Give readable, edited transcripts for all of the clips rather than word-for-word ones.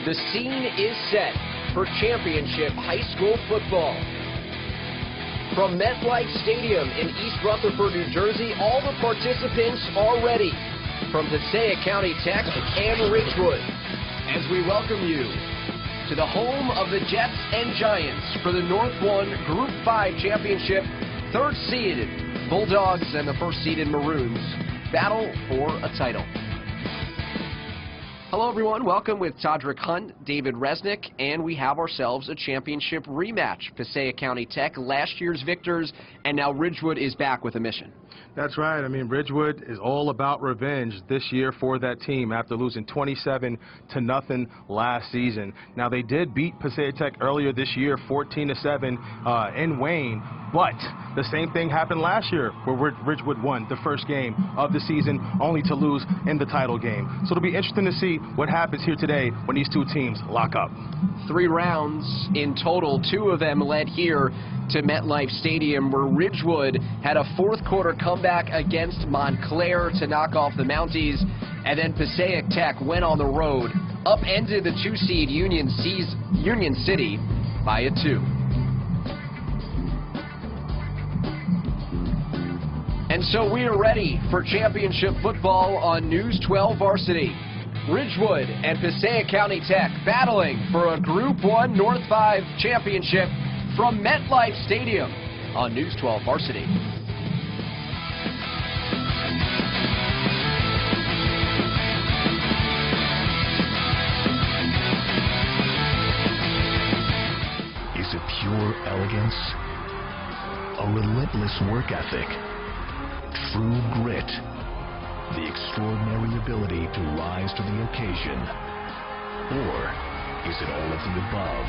The scene is set for championship high school football. From MetLife Stadium in East Rutherford, New Jersey, all the participants are ready. From Passaic County Tech and Ridgewood, as we welcome you to the home of the Jets and Giants for the North 1 Group 5 Championship. Third-seeded Bulldogs and the first-seeded Maroons battle for a title. Hello, everyone. Welcome with Todrick Hunt, David Resnick, and we have ourselves a championship rematch. Passaic County Tech, last year's victors, and now Ridgewood is back with a mission. That's right. I mean, Ridgewood is all about revenge this year for that team after losing 27-0 last season. Now, they did beat Passaic Tech earlier this year, 14-7 in Wayne. But the same thing happened last year where Ridgewood won the first game of the season only to lose in the title game. So it'll be interesting to see what happens here today when these two teams lock up. 3 rounds in total, 2 of them led here to MetLife Stadium, where Ridgewood had a fourth-quarter comeback against Montclair to knock off the Mounties, and then Passaic Tech went on the road, upended the 2-seed Union City by a 2. And so we are ready for championship football on News 12 Varsity. Ridgewood and Passaic County Tech battling for a Group 1 North 5 championship from MetLife Stadium on News 12 Varsity. Is it pure elegance? A relentless work ethic? True grit, the extraordinary ability to rise to the occasion, or is it all of the above?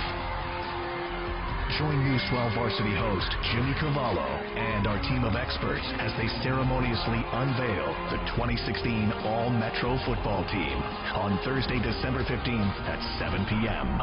Join News 12 Varsity host Jimmy Cavallo and our team of experts as they ceremoniously unveil the 2016 All-Metro football team on Thursday, December 15th at 7 p.m.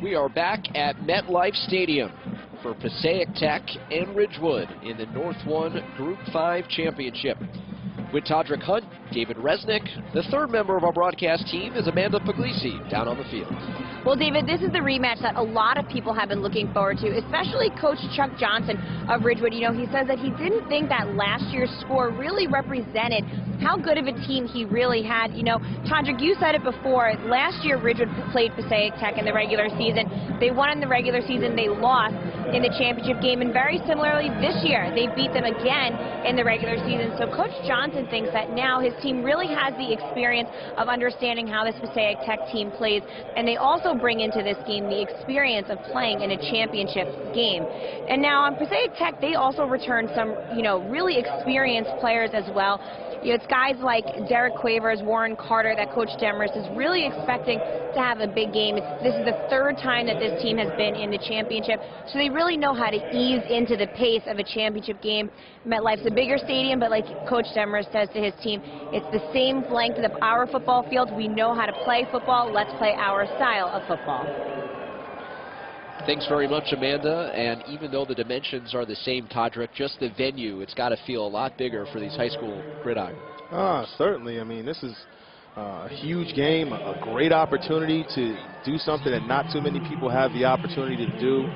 We are back at MetLife Stadium for Passaic Tech and Ridgewood in the North 1 Group 5 Championship. With Todrick Hunt, David Resnick, the third member of our broadcast team is Amanda Puglisi down on the field. Well, David, this is the rematch that a lot of people have been looking forward to, especially Coach Chuck Johnson of Ridgewood. You know, he says that he didn't think that last year's score really represented how good of a team he really had. You know, Todrick, you said it before. Last year, Ridgewood played Passaic Tech in the regular season. They won in the regular season. They lost in the championship game. And very similarly, this year, they beat them again in the regular season. So Coach Johnson thinks that now his team really has the experience of understanding how this Passaic Tech team plays. And they also bring into this game the experience of playing in a championship game. And now on Passaic Tech, they also return some, you know, really experienced players as well. You know, it's guys like Derek Quavers, Warren Carter that Coach Demarest is really expecting to have a big game. This is the third time that this team has been in the championship, so they really know how to ease into the pace of a championship game. MetLife's a bigger stadium, but like Coach Demarest says to his team, it's the same length of our football field. We know how to play football. Let's play our style of football. Thanks very much, Amanda. And even though the dimensions are the same, Todrick, just the venue, it's got to feel a lot bigger for these high school gridirons. Certainly. I mean, this is a huge game, a great opportunity to do something that not too many people have the opportunity to do.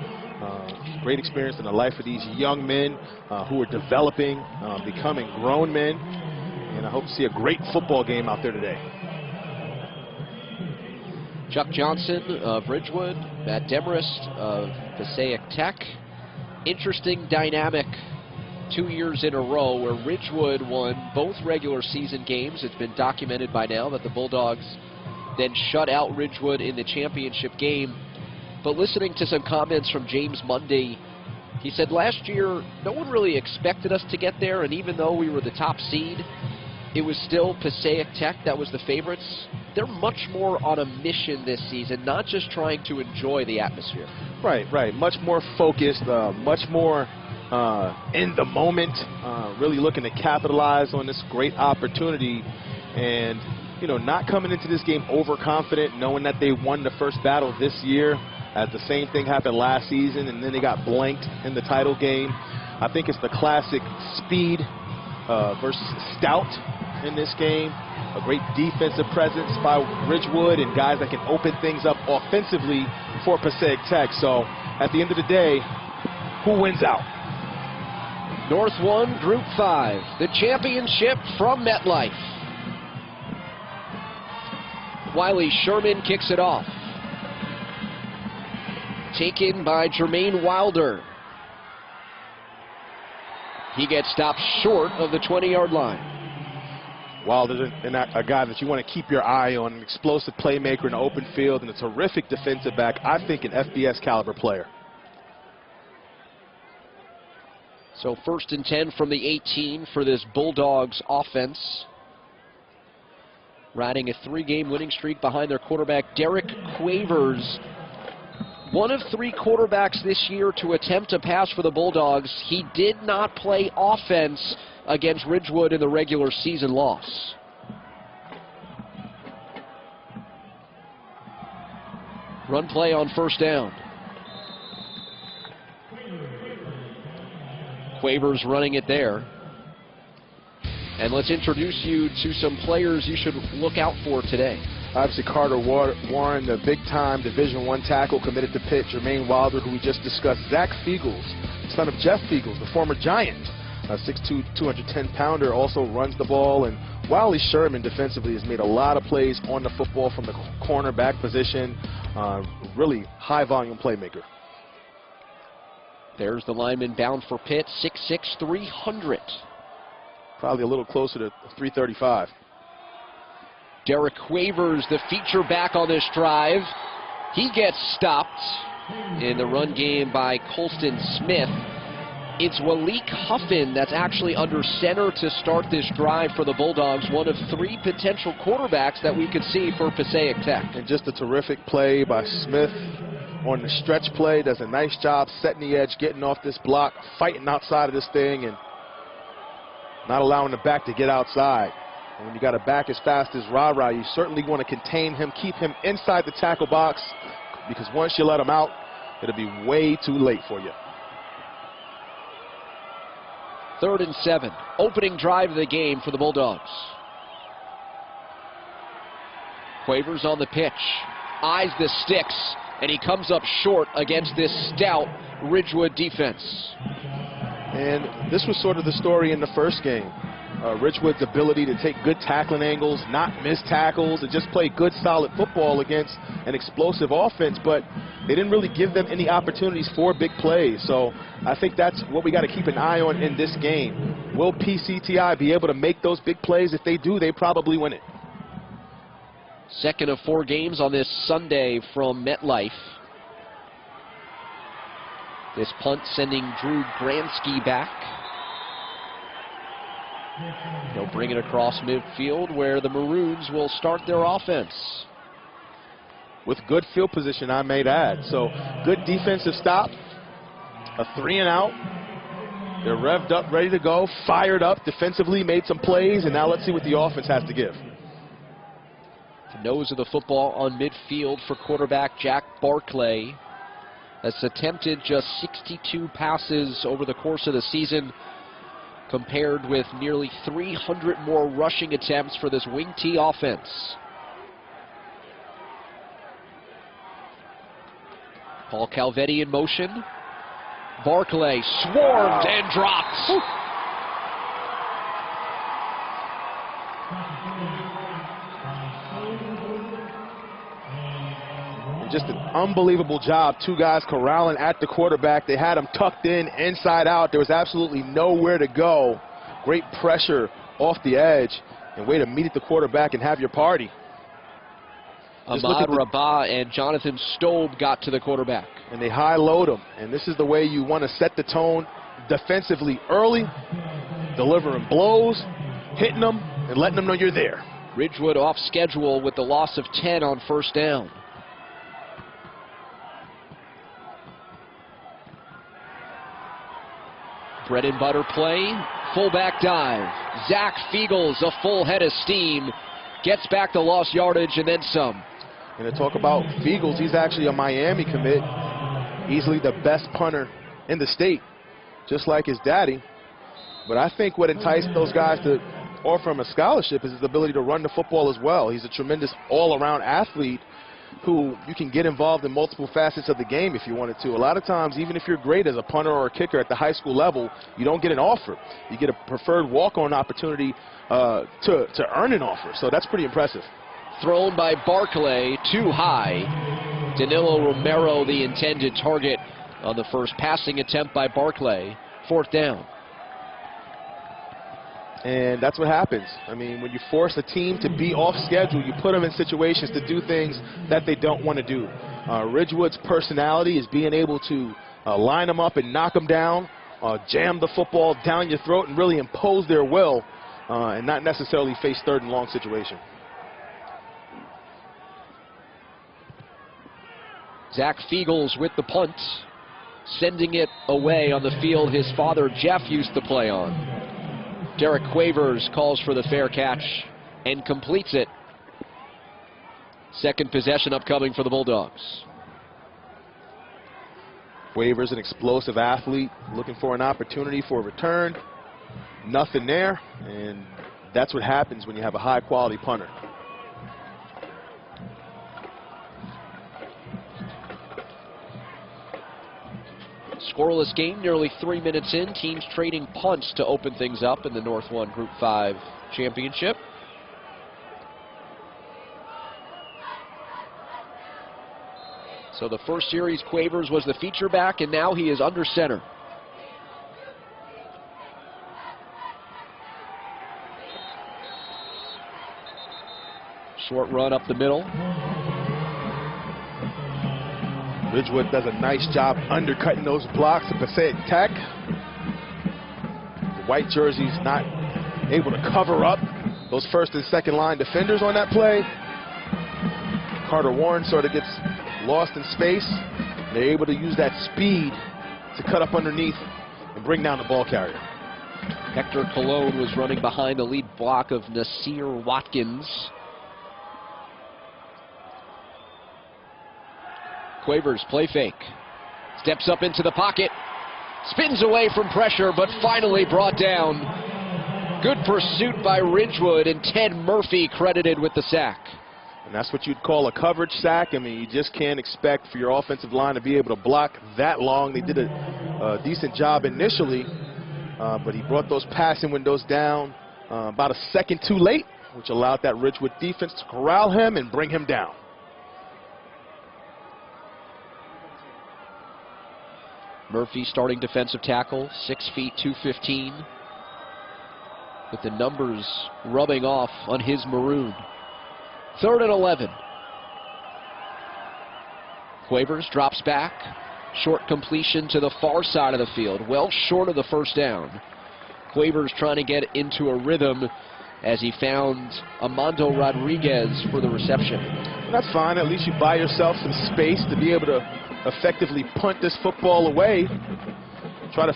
Great experience in the life of these young men who are developing, becoming grown men. And I hope to see a great football game out there today. Chuck Johnson of Ridgewood, Matt Demarest of Passaic Tech. Interesting dynamic 2 years in a row where Ridgewood won both regular season games. It's been documented by now that the Bulldogs then shut out Ridgewood in the championship game. But listening to some comments from James Mundy, he said last year no one really expected us to get there, and even though we were the top seed, it was still Passaic Tech that was the favorites. They're much more on a mission this season, not just trying to enjoy the atmosphere. Right. Much more focused, much more in the moment, really looking to capitalize on this great opportunity. And, you know, not coming into this game overconfident, knowing that they won the first battle this year, as the same thing happened last season, and then they got blanked in the title game. I think it's the classic speed versus stout in this game. A great defensive presence by Ridgewood and guys that can open things up offensively for Passaic Tech. So at the end of the day, who wins out? North 1 Group 5, the championship from MetLife. Wiley Sherman kicks it off. Taken by Jermaine Wilder. He gets stopped short of the 20-yard line. Wilder's a guy that you want to keep your eye on, an explosive playmaker in the open field and a terrific defensive back. I think an FBS caliber player. So 1st and 10 from the 18 for this Bulldogs offense. Riding a 3-game winning streak behind their quarterback, Derek Quavers. One of 3 quarterbacks this year to attempt a pass for the Bulldogs. He did not play offense against Ridgewood in the regular season loss. Run play on 1st down. Quavers running it there. And let's introduce you to some players you should look out for today. Obviously, Carter Warren, the big-time Division I tackle committed to Pitt. Jermaine Wilder, who we just discussed. Zach Fiegels, son of Jeff Fiegels, the former Giant. 6'2", 210-pounder, also runs the ball. And Wiley Sherman defensively has made a lot of plays on the football from the cornerback position. Really high-volume playmaker. There's the lineman bound for Pitt, 6'6", 300. Probably a little closer to 335. Derek Quavers, the feature back on this drive. He gets stopped in the run game by Colston Smith. It's Walik Huffin that's actually under center to start this drive for the Bulldogs, one of 3 potential quarterbacks that we could see for Passaic Tech. And just a terrific play by Smith on the stretch play. Does a nice job setting the edge, getting off this block, fighting outside of this thing, and not allowing the back to get outside. And when you got a back as fast as Ra-Ra, you certainly want to contain him, keep him inside the tackle box, because once you let them out, it'll be way too late for you. 3rd and 7. Opening drive of the game for the Bulldogs. Quavers on the pitch. Eyes the sticks, and he comes up short against this stout Ridgewood defense. And this was sort of the story in the first game. Ridgewood's ability to take good tackling angles, not miss tackles, and just play good, solid football against an explosive offense, but they didn't really give them any opportunities for big plays. So I think that's what we got to keep an eye on in this game. Will PCTI be able to make those big plays? If they do, they probably win it. Second of 4 games on this Sunday from MetLife. This punt sending Drew Bransky back. They'll bring it across midfield where the Maroons will start their offense. With good field position, I may add. So good defensive stop, a 3 and out. They're revved up, ready to go, fired up defensively, made some plays, and now let's see what the offense has to give. The nose of the football on midfield for quarterback Jack Barclay. Has attempted just 62 passes over the course of the season, compared with nearly 300 more rushing attempts for this wing T offense. Paul Calvetti in motion. Barclay swarmed and dropped. Just an unbelievable job. 2 guys corralling at the quarterback. They had him tucked in, inside out. There was absolutely nowhere to go. Great pressure off the edge, and way to meet at the quarterback and have your party. Ahmad Rabah and Jonathan Stobe got to the quarterback. And they high-load him. And this is the way you want to set the tone defensively early, delivering blows, hitting them, and letting them know you're there. Ridgewood off schedule with the loss of 10 on first down. Bread and butter play, fullback dive. Zach Fiegels, a full head of steam, gets back the lost yardage and then some. And to talk about Fiegels, he's actually a Miami commit, easily the best punter in the state, just like his daddy. But I think what enticed those guys to offer him a scholarship is his ability to run the football as well. He's a tremendous all-around athlete who you can get involved in multiple facets of the game if you wanted to. A lot of times, even if you're great as a punter or a kicker at the high school level, you don't get an offer. You get a preferred walk-on opportunity to earn an offer. So that's pretty impressive. Thrown by Barclay, too high. Danilo Romero, the intended target on the first passing attempt by Barclay. 4th down. And that's what happens. I mean, when you force a team to be off schedule, you put them in situations to do things that they don't want to do. Ridgewood's personality is being able to line them up and knock them down, jam the football down your throat, and really impose their will, and not necessarily face 3rd and long situation. Zach Fiegels with the punt, sending it away on the field his father Jeff used to play on. Derek Quavers calls for the fair catch and completes it. 2nd possession upcoming for the Bulldogs. Quavers, an explosive athlete, looking for an opportunity for a return. Nothing there, and that's what happens when you have a high-quality punter. Scoreless game, nearly 3 minutes in. Teams trading punts to open things up in the North 1 Group 5 championship. So the first series, Quavers was the feature back, and now he is under center. Short run up the middle. Ridgewood does a nice job undercutting those blocks at Passaic Tech. The white jersey's not able to cover up those 1st and 2nd line defenders on that play. Carter Warren sort of gets lost in space. They're able to use that speed to cut up underneath and bring down the ball carrier. Hector Colon was running behind the lead block of Nasir Watkins. Quavers, play fake. Steps up into the pocket. Spins away from pressure, but finally brought down. Good pursuit by Ridgewood, and Ted Murphy credited with the sack. And that's what you'd call a coverage sack. I mean, you just can't expect for your offensive line to be able to block that long. They did a decent job initially, but he brought those passing windows down about a second too late, which allowed that Ridgewood defense to corral him and bring him down. Murphy starting defensive tackle, 6 feet 215, with the numbers rubbing off on his maroon. 3rd and 11. Quavers drops back. Short completion to the far side of the field, well short of the first down. Quavers trying to get into a rhythm as he found Armando Rodriguez for the reception. That's fine. At least you buy yourself some space to be able to effectively punt this football away. Try to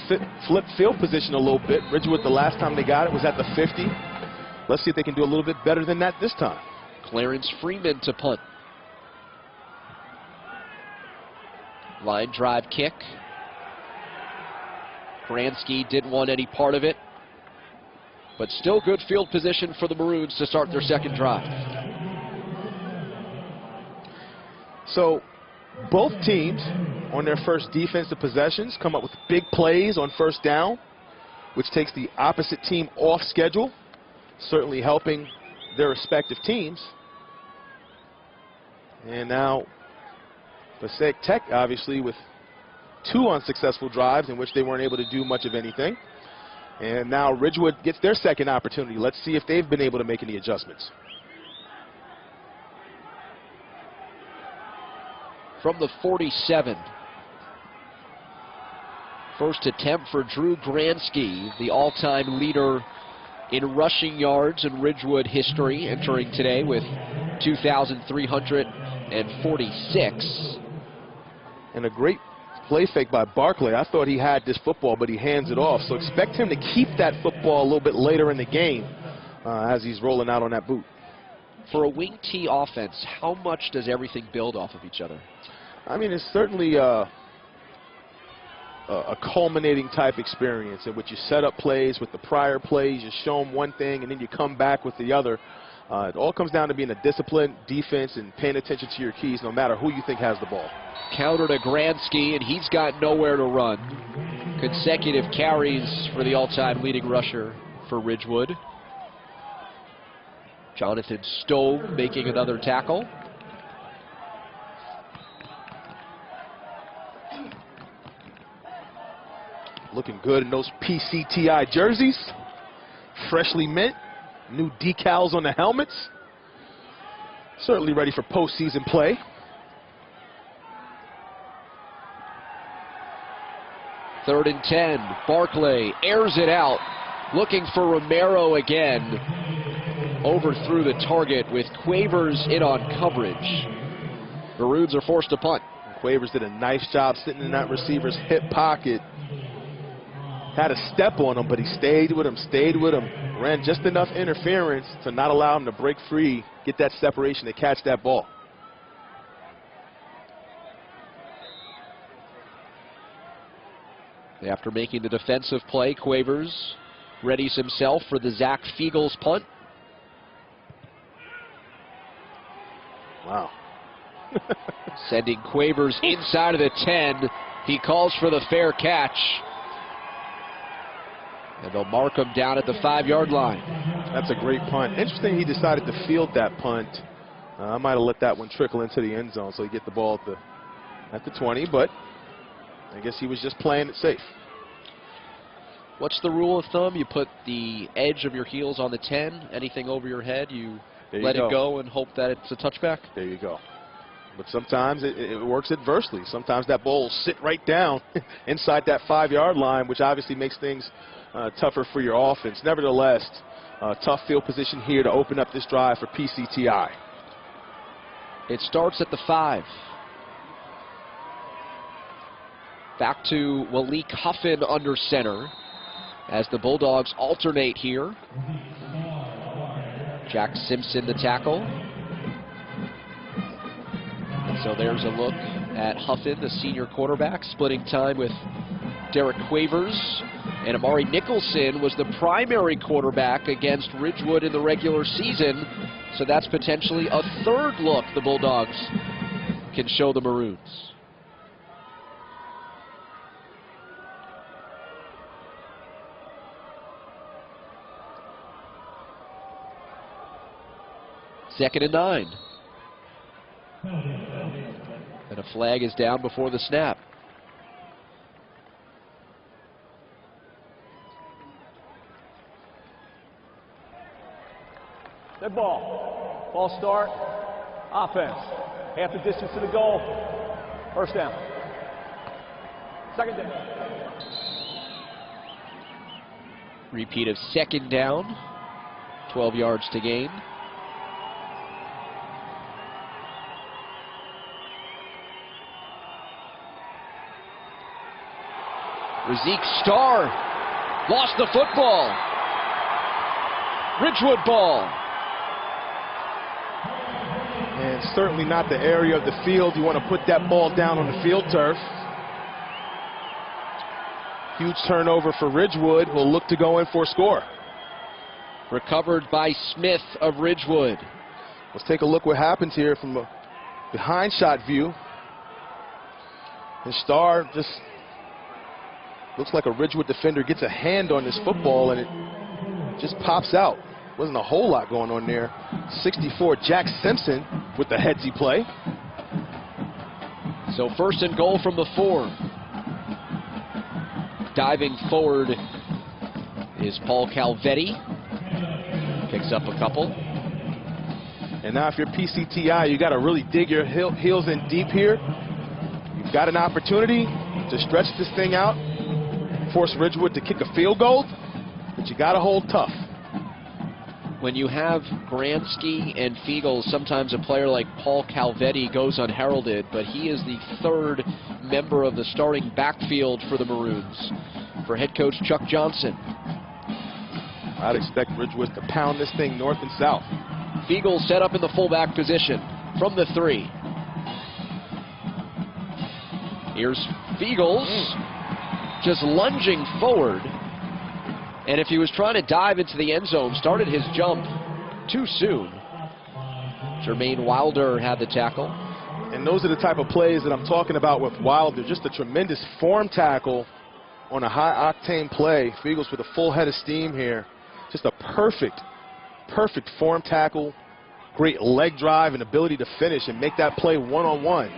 flip field position a little bit. Ridgewood, the last time they got it, was at the 50. Let's see if they can do a little bit better than that this time. Clarence Freeman to punt. Line drive kick. Kransky didn't want any part of it, but still good field position for the Maroons to start their second drive. So both teams on their first defensive possessions come up with big plays on first down, which takes the opposite team off schedule, certainly helping their respective teams. And now Passaic Tech, obviously, with 2 unsuccessful drives in which they weren't able to do much of anything. And now Ridgewood gets their second opportunity. Let's see if they've been able to make any adjustments. From the 47. First attempt for Drew Gransky, the all-time leader in rushing yards in Ridgewood history, entering today with 2,346. And a great play fake by Barclay. I thought he had this football, but he hands it off. So expect him to keep that football a little bit later in the game as he's rolling out on that boot. For a wing T offense, how much does everything build off of each other? I mean, it's certainly a culminating type experience in which you set up plays with the prior plays, you show them one thing, and then you come back with the other. It all comes down to being a disciplined defense and paying attention to your keys no matter who you think has the ball. Counter to Gransky, and he's got nowhere to run. Consecutive carries for the all-time leading rusher for Ridgewood. Jonathan Stove making another tackle. Looking good in those PCTI jerseys. Freshly mint. New decals on the helmets. Certainly ready for postseason play. Third and 10. Barclay airs it out. Looking for Romero again. Overthrew the target with Quavers in on coverage. Maroons are forced to punt. Quavers did a nice job sitting in that receiver's hip pocket. Had a step on him, but he stayed with him, ran just enough interference to not allow him to break free, get that separation to catch that ball. After making the defensive play, Quavers readies himself for the Zach Fiegels punt. Wow. Sending Quavers inside of the 10. He calls for the fair catch. And they'll mark him down at the 5-yard line. That's a great punt. Interesting he decided to field that punt. I might have let that one trickle into the end zone so he get the ball at the 20, but I guess he was just playing it safe. What's the rule of thumb? You put the edge of your heels on the 10. Anything over your head, you let it go and hope that it's a touchback? There you go. But sometimes it works adversely. Sometimes that ball will sit right down inside that 5-yard line, which obviously makes things tougher for your offense. Nevertheless, tough field position here to open up this drive for PCTI. It starts at the 5. Back to Malik Huffin under center as the Bulldogs alternate here. Jack Simpson the tackle. And so there's a look at Huffin, the senior quarterback, splitting time with Derek Quavers. And Amari Nicholson was the primary quarterback against Ridgewood in the regular season. So that's potentially a third look the Bulldogs can show the Maroons. Second and 9. And a flag is down before the snap. Good ball. Ball start. Offense. Half the distance to the goal. First down. Second down. Repeat of second down. 12 yards to gain. Razik Starr lost the football. Ridgewood ball. And certainly not the area of the field you want to put that ball down on the field turf. Huge turnover for Ridgewood, who will look to go in for a score. Recovered by Smith of Ridgewood. Let's take a look what happens here from a behind shot view. And Starr just looks like a Ridgewood defender gets a hand on this football and it just pops out. Wasn't a whole lot going on there. 64, Jack Simpson with the headsy play. So first and goal from the 4. Diving forward is Paul Calvetti. Picks up a couple. And now if you're PCTI, you got to really dig your heels in deep here. You've got an opportunity to stretch this thing out, force Ridgewood to kick a field goal, but you got to hold tough. When you have Gransky and Fiegel, sometimes a player like Paul Calvetti goes unheralded, but he is the third member of the starting backfield for the Maroons. For head coach Chuck Johnson. I'd expect Ridgewood to pound this thing north and south. Fiegel set up in the fullback position from the 3. Here's Fiegels just lunging forward. And if he was trying to dive into the end zone, started his jump too soon. Jermaine Wilder had the tackle. And those are the type of plays that I'm talking about with Wilder. Just a tremendous form tackle on a high-octane play. Fiegels with a full head of steam here. Just a perfect form tackle. Great leg drive and ability to finish and make that play one-on-one.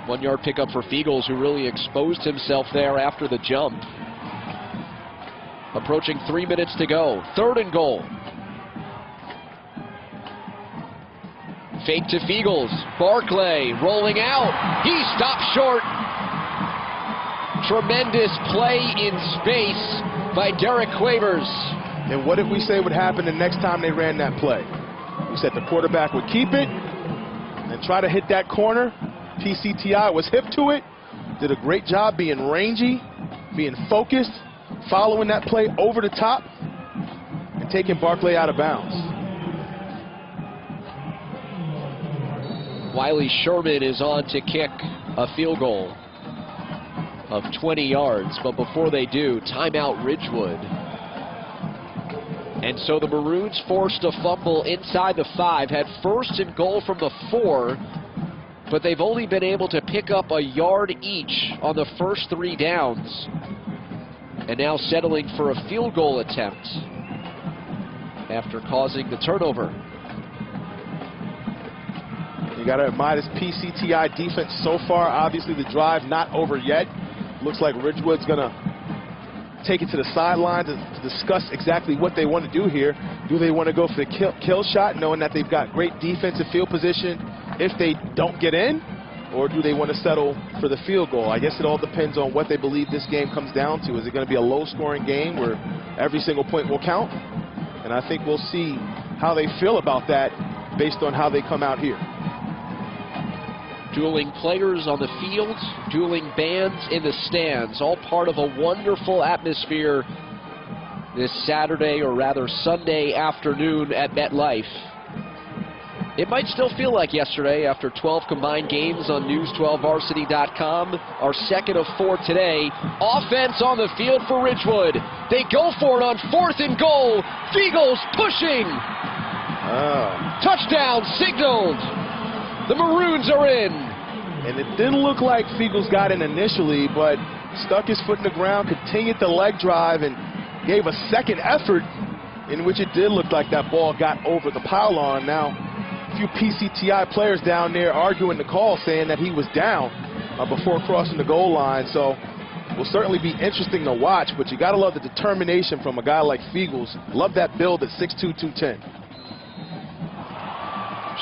1-yard pickup for Fiegels, who really exposed himself there after the jump. Approaching 3 minutes to go. Third and goal. Fake to Fiegels. Barclay rolling out. He stopped short. Tremendous play in space by Derek Quavers. And what did we say would happen the next time they ran that play? We said the quarterback would keep it and try to hit that corner. PCTI was hip to it. Did a great job being rangy, being focused, following that play over the top, and taking Barclay out of bounds. Wiley Sherman is on to kick a field goal of 20 yards, but before they do, timeout Ridgewood. And so the Maroons forced a fumble inside the 5, had first and goal from the 4, but they've only been able to pick up a yard each on the first 3 downs. And now settling for a field goal attempt after causing the turnover. You got to admire this PCTI defense so far. Obviously the drive not over yet. Looks like Ridgewood's going to take it to the sideline to discuss exactly what they want to do here. Do they want to go for the kill shot, knowing that they've got great defensive field position if they don't get in? Or do they want to settle for the field goal? I guess it all depends on what they believe this game comes down to. Is it going to be a low-scoring game where every single point will count? And I think we'll see how they feel about that based on how they come out here. Dueling players on the field, dueling bands in the stands, all part of a wonderful atmosphere this Saturday, or rather Sunday afternoon at MetLife. It might still feel like yesterday after 12 combined games on News12Varsity.com. Our second of 4 today. Offense on the field for Ridgewood. They go for it on 4th and goal. Feagles pushing. Touchdown signaled. The Maroons are in. And it didn't look like Feagles got in initially, but stuck his foot in the ground, continued the leg drive, and gave a second effort in which it did look like that ball got over the pylon. Now, a few PCTI players down there arguing the call, saying that he was down before crossing the goal line. So it will certainly be interesting to watch, but you got to love the determination from a guy like Feagles. Love that build at 6'2", 210.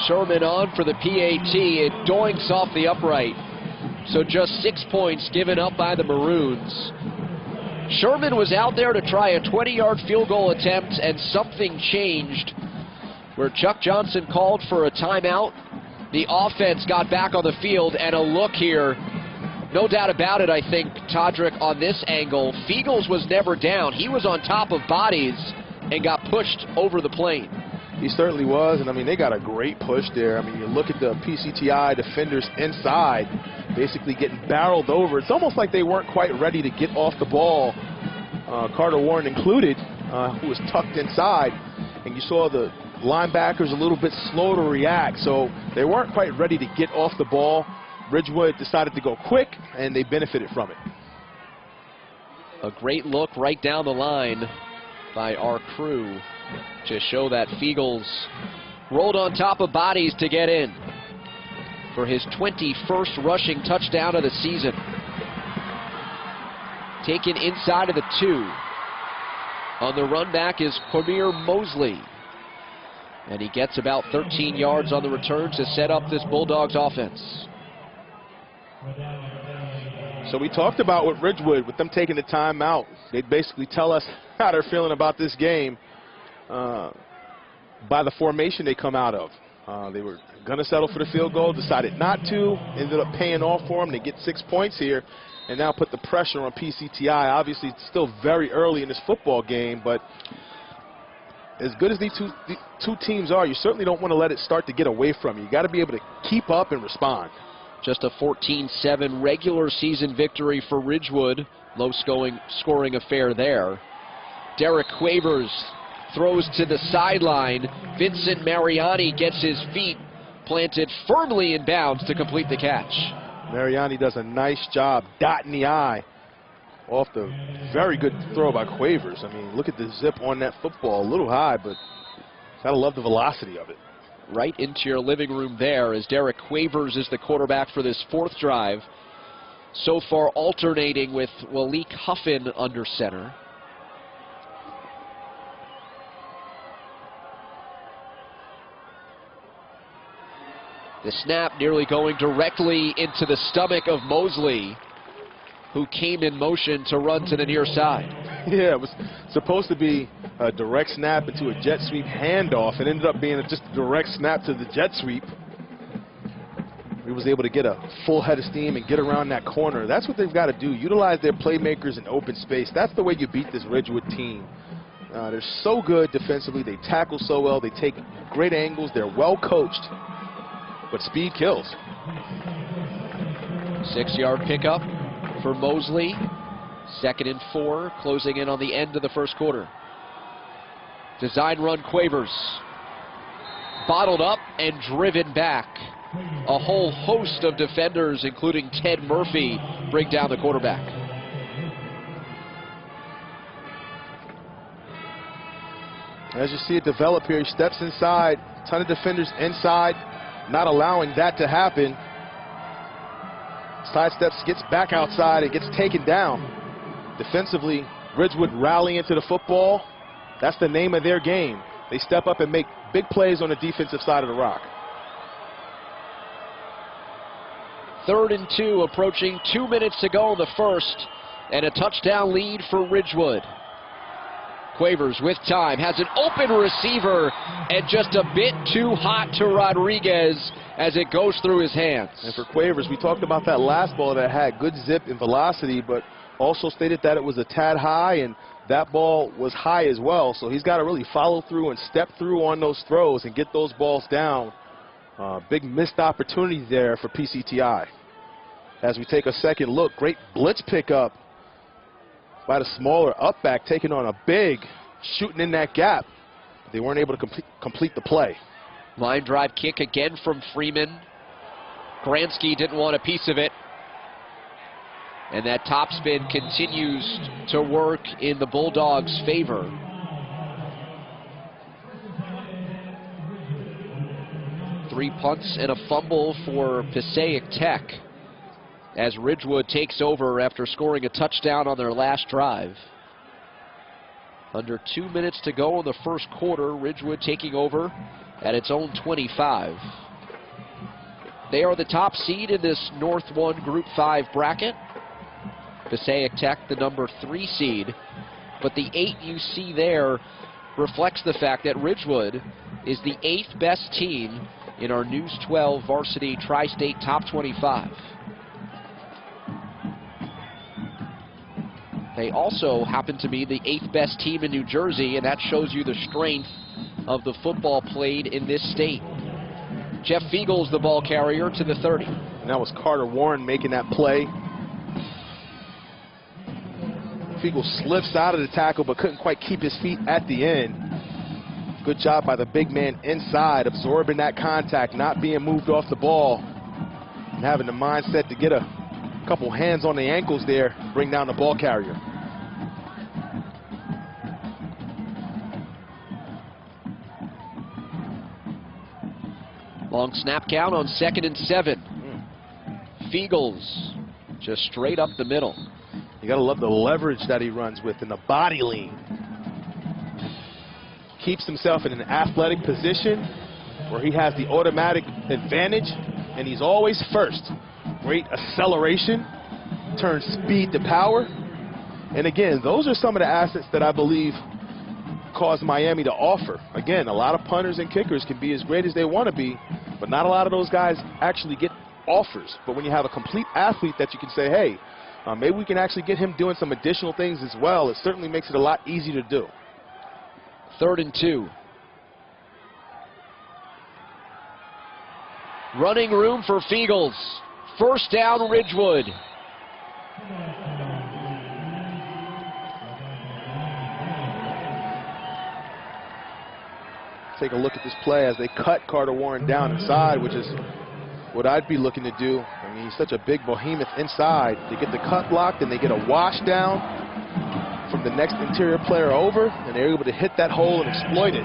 Sherman on for the PAT. It doinks off the upright. So just 6 points given up by the Maroons. Sherman was out there to try a 20-yard field goal attempt, and something changed where Chuck Johnson called for a timeout. The offense got back on the field, and a look here. No doubt about it, I think, Todrick, on this angle. Feagles was never down. He was on top of bodies and got pushed over the plane. He certainly was, and I mean, they got a great push there. I mean, you look at the PCTI defenders inside, basically getting barreled over. It's almost like they weren't quite ready to get off the ball, Carter Warren included, who was tucked inside, and you saw the linebackers a little bit slow to react, so they weren't quite ready to get off the ball. Ridgewood decided to go quick, and they benefited from it. A great look right down the line by our crew to show that Feagles rolled on top of bodies to get in for his 21st rushing touchdown of the season. Taken inside of the 2. On the run back is Cormier Mosley. And he gets about 13 yards on the return to set up this Bulldogs offense. So we talked about with Ridgewood, with them taking the time out, they basically tell us how they're feeling about this game by the formation they come out of. They were going to settle for the field goal, decided not to, ended up paying off for them. They get 6 points here and now put the pressure on PCTI. Obviously, it's still very early in this football game, but as good as these two teams are, you certainly don't want to let it start to get away from you. You got to be able to keep up and respond. Just a 14-7 regular season victory for Ridgewood. Low scoring affair there. Derek Quavers throws to the sideline. Vincent Mariani gets his feet planted firmly in bounds to complete the catch. Mariani does a nice job dotting the I off the very good throw by Quavers. I mean, look at the zip on that football. A little high, but gotta love the velocity of it. Right into your living room there, as Derek Quavers is the quarterback for this 4th drive. So far alternating with Walik Huffin under center. The snap nearly going directly into the stomach of Mosley, who came in motion to run to the near side. Yeah, it was supposed to be a direct snap into a jet sweep handoff. It ended up being just a direct snap to the jet sweep. He was able to get a full head of steam and get around that corner. That's what they've got to do, utilize their playmakers in open space. That's the way you beat this Ridgewood team. They're so good defensively. They tackle so well. They take great angles. They're well coached. But speed kills. 6-yard pickup for Mosley. 2nd and 4, closing in on the end of the first quarter. Design run Quavers. Bottled up and driven back. A whole host of defenders, including Ted Murphy, bring down the quarterback. As you see it develop here, he steps inside. Ton of defenders inside, not allowing that to happen. Sidesteps, gets back outside, and gets taken down. Defensively, Ridgewood rally into the football. That's the name of their game. They step up and make big plays on the defensive side of the rock. 3rd and 2, approaching 2 minutes to go in the first, and a touchdown lead for Ridgewood. Quavers with time, has an open receiver, and just a bit too hot to Rodriguez as it goes through his hands. And for Quavers, we talked about that last ball that had good zip and velocity, but also stated that it was a tad high, and that ball was high as well. So he's got to really follow through and step through on those throws and get those balls down Big missed opportunity there for PCTI. As we take a second look, great blitz pickup by the smaller up back, taking on a big, shooting in that gap. They weren't able to complete the play. Line drive kick again from Freeman. Gransky didn't want a piece of it. And that topspin continues to work in the Bulldogs' favor. Three punts and a fumble for Passaic Tech as Ridgewood takes over after scoring a touchdown on their last drive. Under 2 minutes to go in the first quarter, Ridgewood taking over at its own 25. They are the top seed in this North 1 Group 5 bracket. Passaic Tech, the number 3 seed. But the 8 you see there reflects the fact that Ridgewood is the 8th best team in our News 12 Varsity Tri-State Top 25. They also happen to be the 8th best team in New Jersey, and that shows you the strength of the football played in this state. Jeff Fiegels, the ball carrier, to the 30. And that was Carter Warren making that play. Fiegels slips out of the tackle but couldn't quite keep his feet at the end. Good job by the big man inside, absorbing that contact, not being moved off the ball, and having the mindset to get a couple hands on the ankles there, bring down the ball carrier. Long snap count on 2nd and 7. Fiegels just straight up the middle. You gotta love the leverage that he runs with and the body lean. Keeps himself in an athletic position where he has the automatic advantage, and he's always first. Great acceleration, turns speed to power. And again, those are some of the assets that I believe caused Miami to offer. Again, a lot of punters and kickers can be as great as they want to be, but not a lot of those guys actually get offers. But when you have a complete athlete that you can say, hey, maybe we can actually get him doing some additional things as well, it certainly makes it a lot easier to do. 3rd and 2. Running room for Fiegels. First down, Ridgewood. Take a look at this play as they cut Carter Warren down inside, which is what I'd be looking to do. I mean, he's such a big behemoth inside. They get the cut blocked, and they get a wash down from the next interior player over, and they're able to hit that hole and exploit it.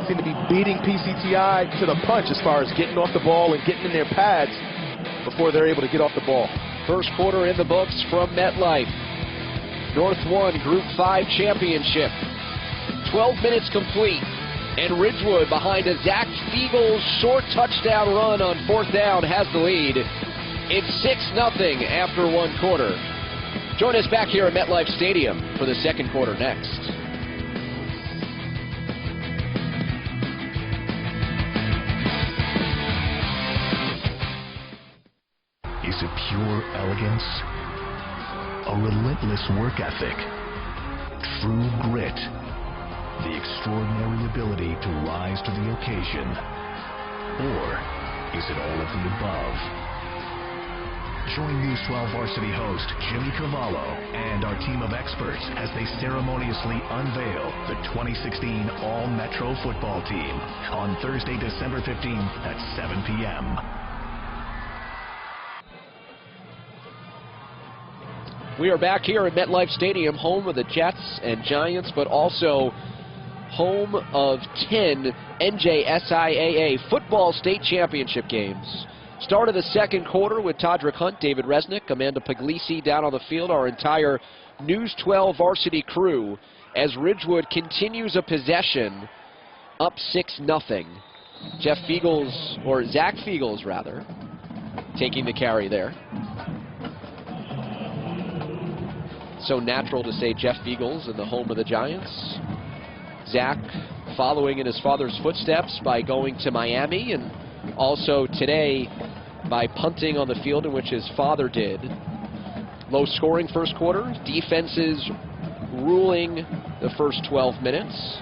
Seem to be beating PCTI to the punch as far as getting off the ball and getting in their pads before they're able to get off the ball. First quarter in the books from MetLife. North 1 Group 5 championship. 12 minutes complete, and Ridgewood, behind a Zach Fiegels short touchdown run on 4th down, has the lead. It's 6-0 after 1 quarter. Join us back here at MetLife Stadium for the second quarter next. Is it pure elegance? A relentless work ethic? True grit? The extraordinary ability to rise to the occasion? Or is it all of the above? Join News 12 varsity host Jimmy Cavallo and our team of experts as they ceremoniously unveil the 2016 All-Metro football team on Thursday, December 15th at 7 p.m. We are back here at MetLife Stadium, home of the Jets and Giants, but also home of 10 NJSIAA football state championship games. Start of the second quarter with Todrick Hunt, David Resnick, Amanda Puglisi down on the field, our entire News 12 varsity crew, as Ridgewood continues a possession up 6-0. Jeff Fiegels, or Zach Fiegels rather, taking the carry there. So natural to say Jeff Fiegels in the home of the Giants. Zach following in his father's footsteps by going to Miami, and also today by punting on the field in which his father did. Low scoring first quarter. Defenses ruling the first 12 minutes.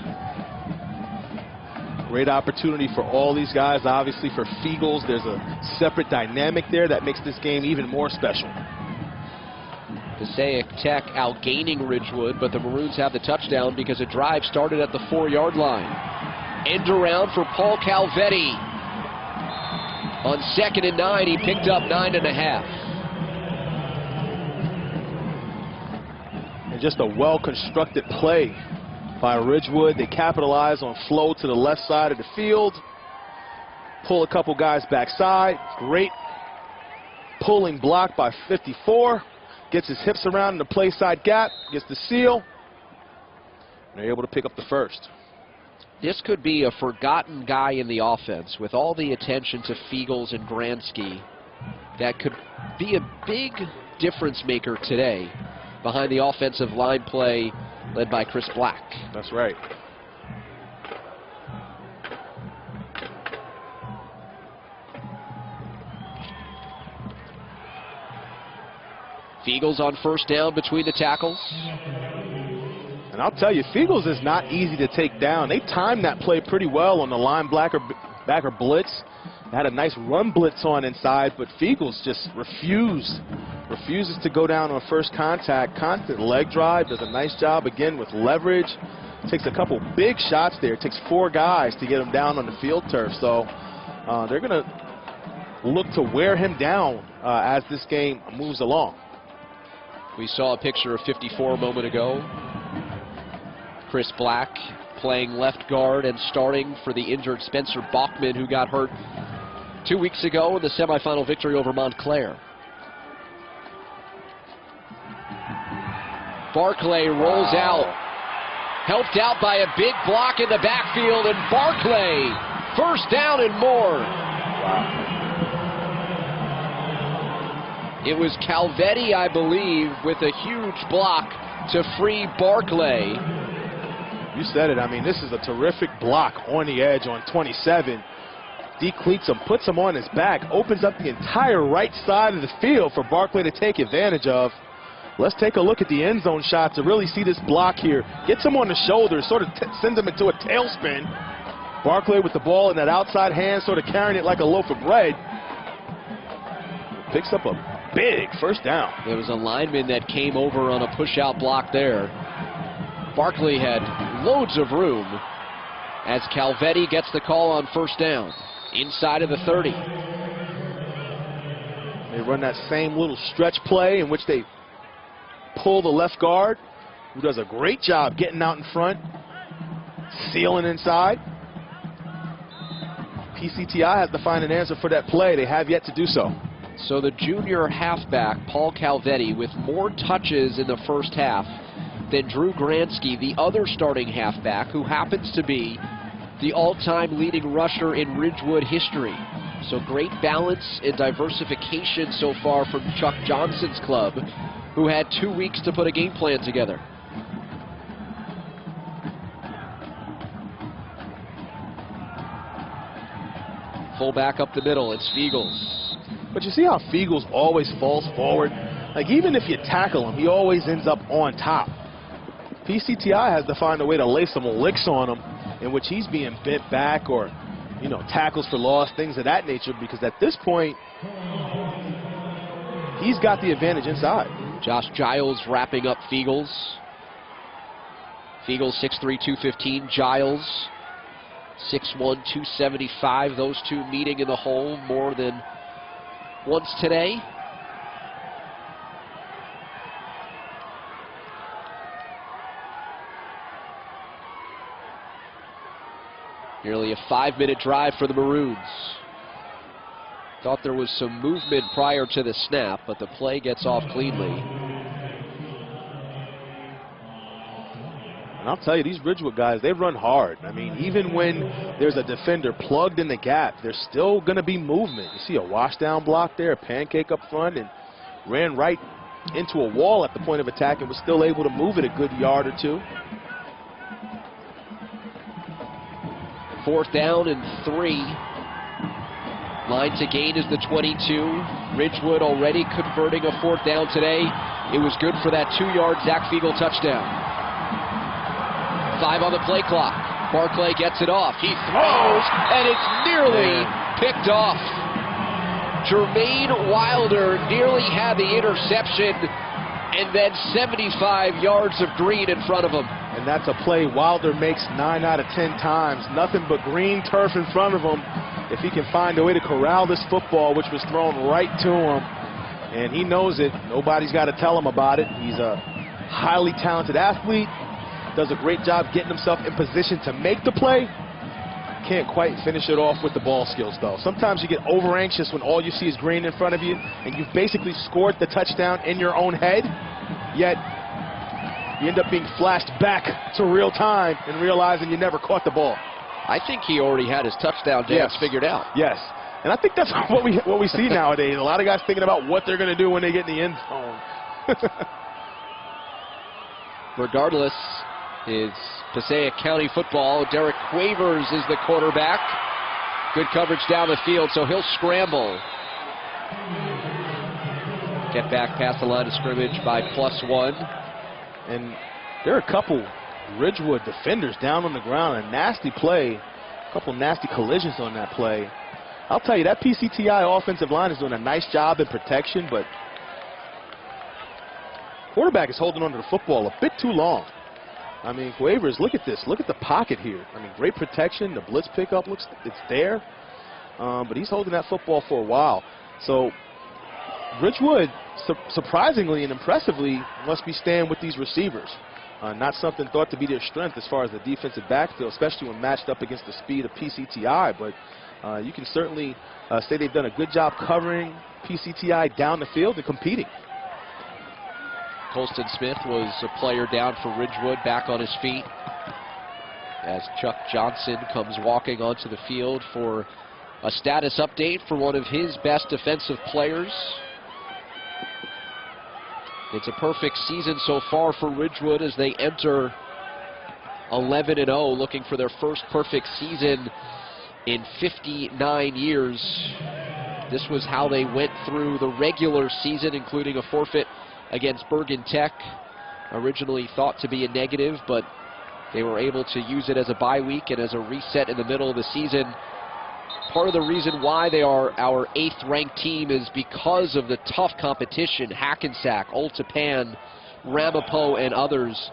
Great opportunity for all these guys. Obviously for Fiegels, there's a separate dynamic there that makes this game even more special. Passaic Tech outgaining Ridgewood, but the Maroons have the touchdown because a drive started at the 4-yard line. End around for Paul Calvetti. On 2nd and 9, he picked up 9.5. And just a well-constructed play by Ridgewood. They capitalize on flow to the left side of the field. Pull a couple guys backside. Great pulling block by 54. Gets his hips around in the play side gap. Gets the seal. And they're able to pick up the first. This could be a forgotten guy in the offense with all the attention to Fiegels and Gransky. That could be a big difference maker today behind the offensive line play led by Chris Black. That's right. Fiegels on first down between the tackles. And I'll tell you, Fiegels is not easy to take down. They timed that play pretty well on the linebacker blitz. They had a nice run blitz on inside, but Fiegels just refuses to go down on first contact. Constant leg drive, does a nice job again with leverage. Takes a couple big shots there. It takes 4 guys to get him down on the field turf. So they're going to look to wear him down as this game moves along. We saw a picture of 54 a moment ago. Chris Black playing left guard and starting for the injured Spencer Bachman, who got hurt 2 weeks ago in the semifinal victory over Montclair. Barclay rolls out, helped out by a big block in the backfield, and Barclay, first down and more. It was Calvetti, I believe, with a huge block to free Barclay. You said it. I mean, this is a terrific block on the edge on 27. Decleats him, puts him on his back, opens up the entire right side of the field for Barclay to take advantage of. Let's take a look at the end zone shot to really see this block here. Gets him on the shoulder, sort of sends him into a tailspin. Barclay with the ball in that outside hand, sort of carrying it like a loaf of bread. Picks up a big first down. There was a lineman that came over on a push-out block there. Barclay had loads of room as Calvetti gets the call on first down inside of the 30. They run that same little stretch play in which they pull the left guard, who does a great job getting out in front, sealing inside. PCTI has to find an answer for that play. They have yet to do so. So the junior halfback, Paul Calvetti, with more touches in the first half than Drew Gransky, the other starting halfback, who happens to be the all-time leading rusher in Ridgewood history. So great balance and diversification so far from Chuck Johnson's club, who had 2 weeks to put a game plan together. Fullback up the middle, it's Fiegels. But you see how Fiegels always falls forward? Like, even if you tackle him, he always ends up on top. PCTI has to find a way to lay some licks on him in which he's being bent back or, you know, tackles for loss, things of that nature, because at this point, he's got the advantage inside. Josh Giles wrapping up Fiegels. Fiegels 6'3", 215. Giles 6'1", 275. Those two meeting in the hole more than once today. Nearly a 5-minute drive for the Maroons. Thought there was some movement prior to the snap, but the play gets off cleanly. And I'll tell you, these Ridgewood guys, they run hard. I mean, even when there's a defender plugged in the gap, there's still going to be movement. You see a wash down block there, a pancake up front, and ran right into a wall at the point of attack and was still able to move it a good yard or two. 4th down and 3. Line to gain is the 22. Ridgewood already converting a 4th down today. It was good for that 2-yard Zach Fiegel touchdown. 5 on the play clock. Barclay gets it off. He throws, and it's nearly picked off. Jermaine Wilder nearly had the interception, and then 75 yards of green in front of him. And that's a play Wilder makes 9 out of 10 times. Nothing but green turf in front of him. If he can find a way to corral this football, which was thrown right to him, and he knows it, nobody's got to tell him about it. He's a highly talented athlete, does a great job getting himself in position to make the play. Can't quite finish it off with the ball skills, though. Sometimes you get over anxious when all you see is green in front of you, and you've basically scored the touchdown in your own head, yet you end up being flashed back to real time and realizing you never caught the ball. I think he already had his touchdown dance figured out. Yes, and I think that's what we see nowadays. A lot of guys thinking about what they're going to do when they get in the end zone. Regardless, it's Passaic County football. Derek Quavers is the quarterback. Good coverage down the field, so he'll scramble. Get back past the line of scrimmage by +1. And there are a couple Ridgewood defenders down on the ground. A nasty play, a couple nasty collisions on that play. I'll tell you, that PCTI offensive line is doing a nice job in protection, but quarterback is holding onto the football a bit too long. I mean, Quavers, look at this. Look at the pocket here. I mean, great protection. The blitz pickup looks, it's there. But he's holding that football for a while. So Ridgewood, surprisingly and impressively, must be staying with these receivers. Not something thought to be their strength as far as the defensive backfield, especially when matched up against the speed of PCTI. But you can certainly say they've done a good job covering PCTI down the field and competing. Colston Smith was a player down for Ridgewood, back on his feet as Chuck Johnson comes walking onto the field for a status update for one of his best defensive players. It's a perfect season so far for Ridgewood as they enter 11-0, looking for their first perfect season in 59 years. This was how they went through the regular season, including a forfeit against Bergen Tech. Originally thought to be a negative, but they were able to use it as a bye week and as a reset in the middle of the season. Part of the reason why they are our 8th ranked team is because of the tough competition, Hackensack, Old Tappan, Ramapo, and others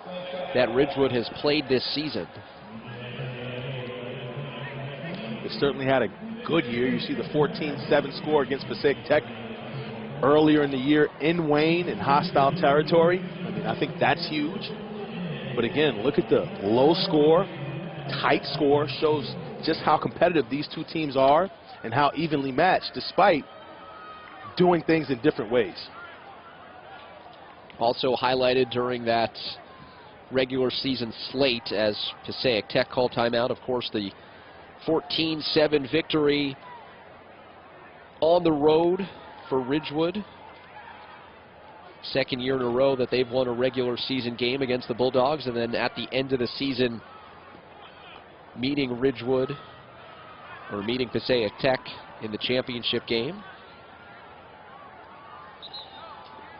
that Ridgewood has played this season. They certainly had a good year. You see the 14-7 score against Passaic Tech earlier in the year in Wayne in hostile territory. I mean, I think that's huge. But again, look at the low score, tight score, shows just how competitive these two teams are and how evenly matched, despite doing things in different ways. Also highlighted during that regular season slate as Passaic Tech called timeout, of course, the 14-7 victory on the road for Ridgewood. Second year in a row that they've won a regular season game against the Bulldogs, and then at the end of the season meeting Ridgewood, or meeting Passaic Tech in the championship game.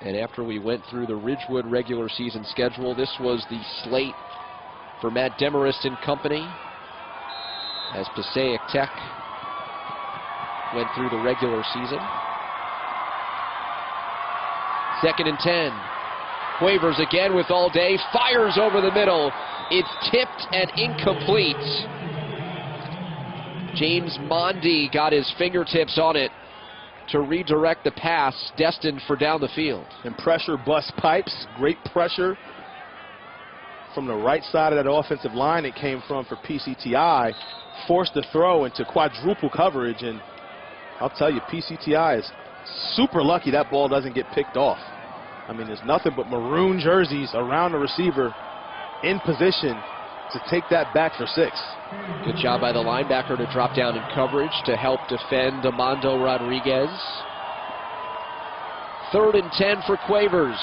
And after we went through the Ridgewood regular season schedule, this was the slate for Matt Demarest and company as Passaic Tech went through the regular season. 2nd and 10. Quavers again with all day, fires over the middle. It's tipped and incomplete. James Mondi got his fingertips on it to redirect the pass destined for down the field. And pressure bust pipes, great pressure from the right side of that offensive line it came from for PCTI, forced the throw into quadruple coverage, and I'll tell you, PCTI is super lucky that ball doesn't get picked off. I mean, there's nothing but maroon jerseys around the receiver in position to take that back for 6. Good job by the linebacker to drop down in coverage to help defend Amando Rodriguez. 3rd and 10 for Quavers.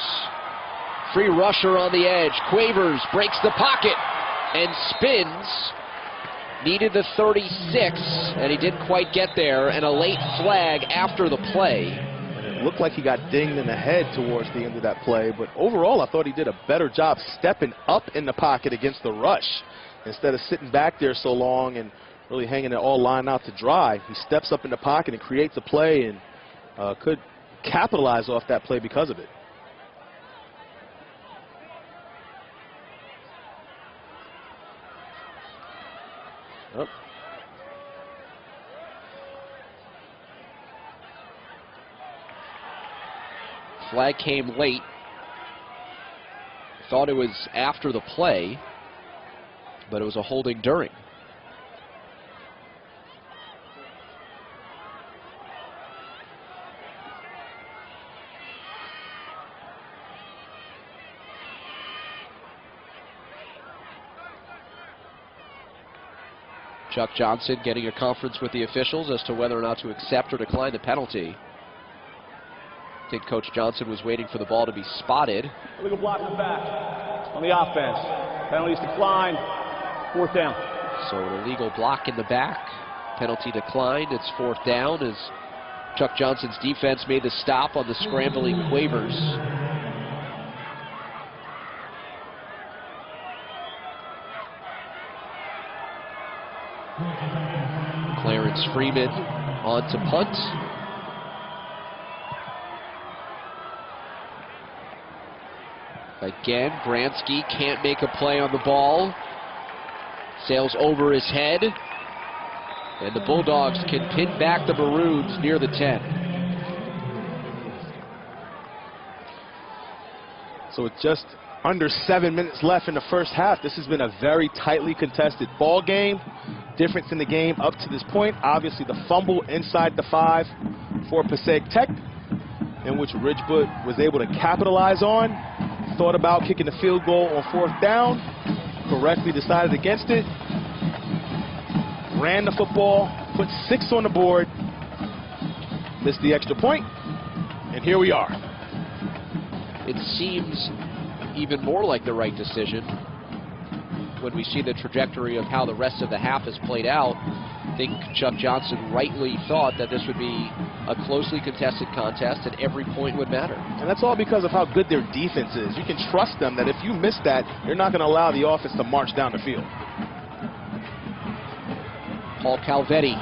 Free rusher on the edge. Quavers breaks the pocket and spins. Needed the 36, and he didn't quite get there, and a late flag after the play. And it looked like he got dinged in the head towards the end of that play, but overall I thought he did a better job stepping up in the pocket against the rush instead of sitting back there so long and really hanging it all line out to dry, he steps up in the pocket and creates a play and could capitalize off that play because of it. Oh. Flag came late. Thought it was after the play, but it was a holding during. Chuck Johnson getting a conference with the officials as to whether or not to accept or decline the penalty. I think Coach Johnson was waiting for the ball to be spotted. Illegal block in the back on the offense. Penalties declined. 4th down. So an illegal block in the back. Penalty declined. It's 4th down as Chuck Johnson's defense made the stop on the scrambling Quavers. Clarence Freeman on to punt. Again, Bransky can't make a play on the ball. Sails over his head. And the Bulldogs can pin back the Maroons near the 10. So it's just under 7 minutes left in the first half. This has been a very tightly contested ball game. Difference in the game up to this point, obviously the fumble inside the 5 for Passaic Tech, in which Ridgewood was able to capitalize on. Thought about kicking the field goal on 4th down, correctly decided against it, ran the football, put 6 on the board, missed the extra point, and here we are. It seems even more like the right decision when we see the trajectory of how the rest of the half has played out. I think Chuck Johnson rightly thought that this would be a closely contested contest and every point would matter. And that's all because of how good their defense is. You can trust them that if you miss that, you're not going to allow the offense to march down the field. Paul Calvetti.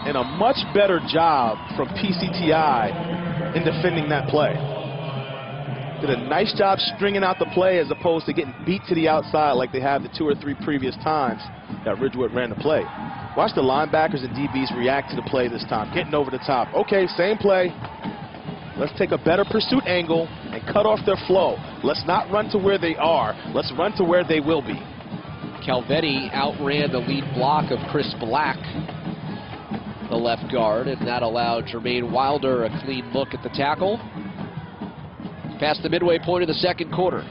And a much better job from PCTI in defending that play. Did a nice job stringing out the play as opposed to getting beat to the outside like they have the 2 or 3 previous times that Ridgewood ran the play. Watch the linebackers and DBs react to the play this time, getting over the top. Okay, same play. Let's take a better pursuit angle and cut off their flow. Let's not run to where they are. Let's run to where they will be. Calvetti outran the lead block of Chris Black, the left guard, and that allowed Jermaine Wilder a clean look at the tackle. Past the midway point of the second quarter.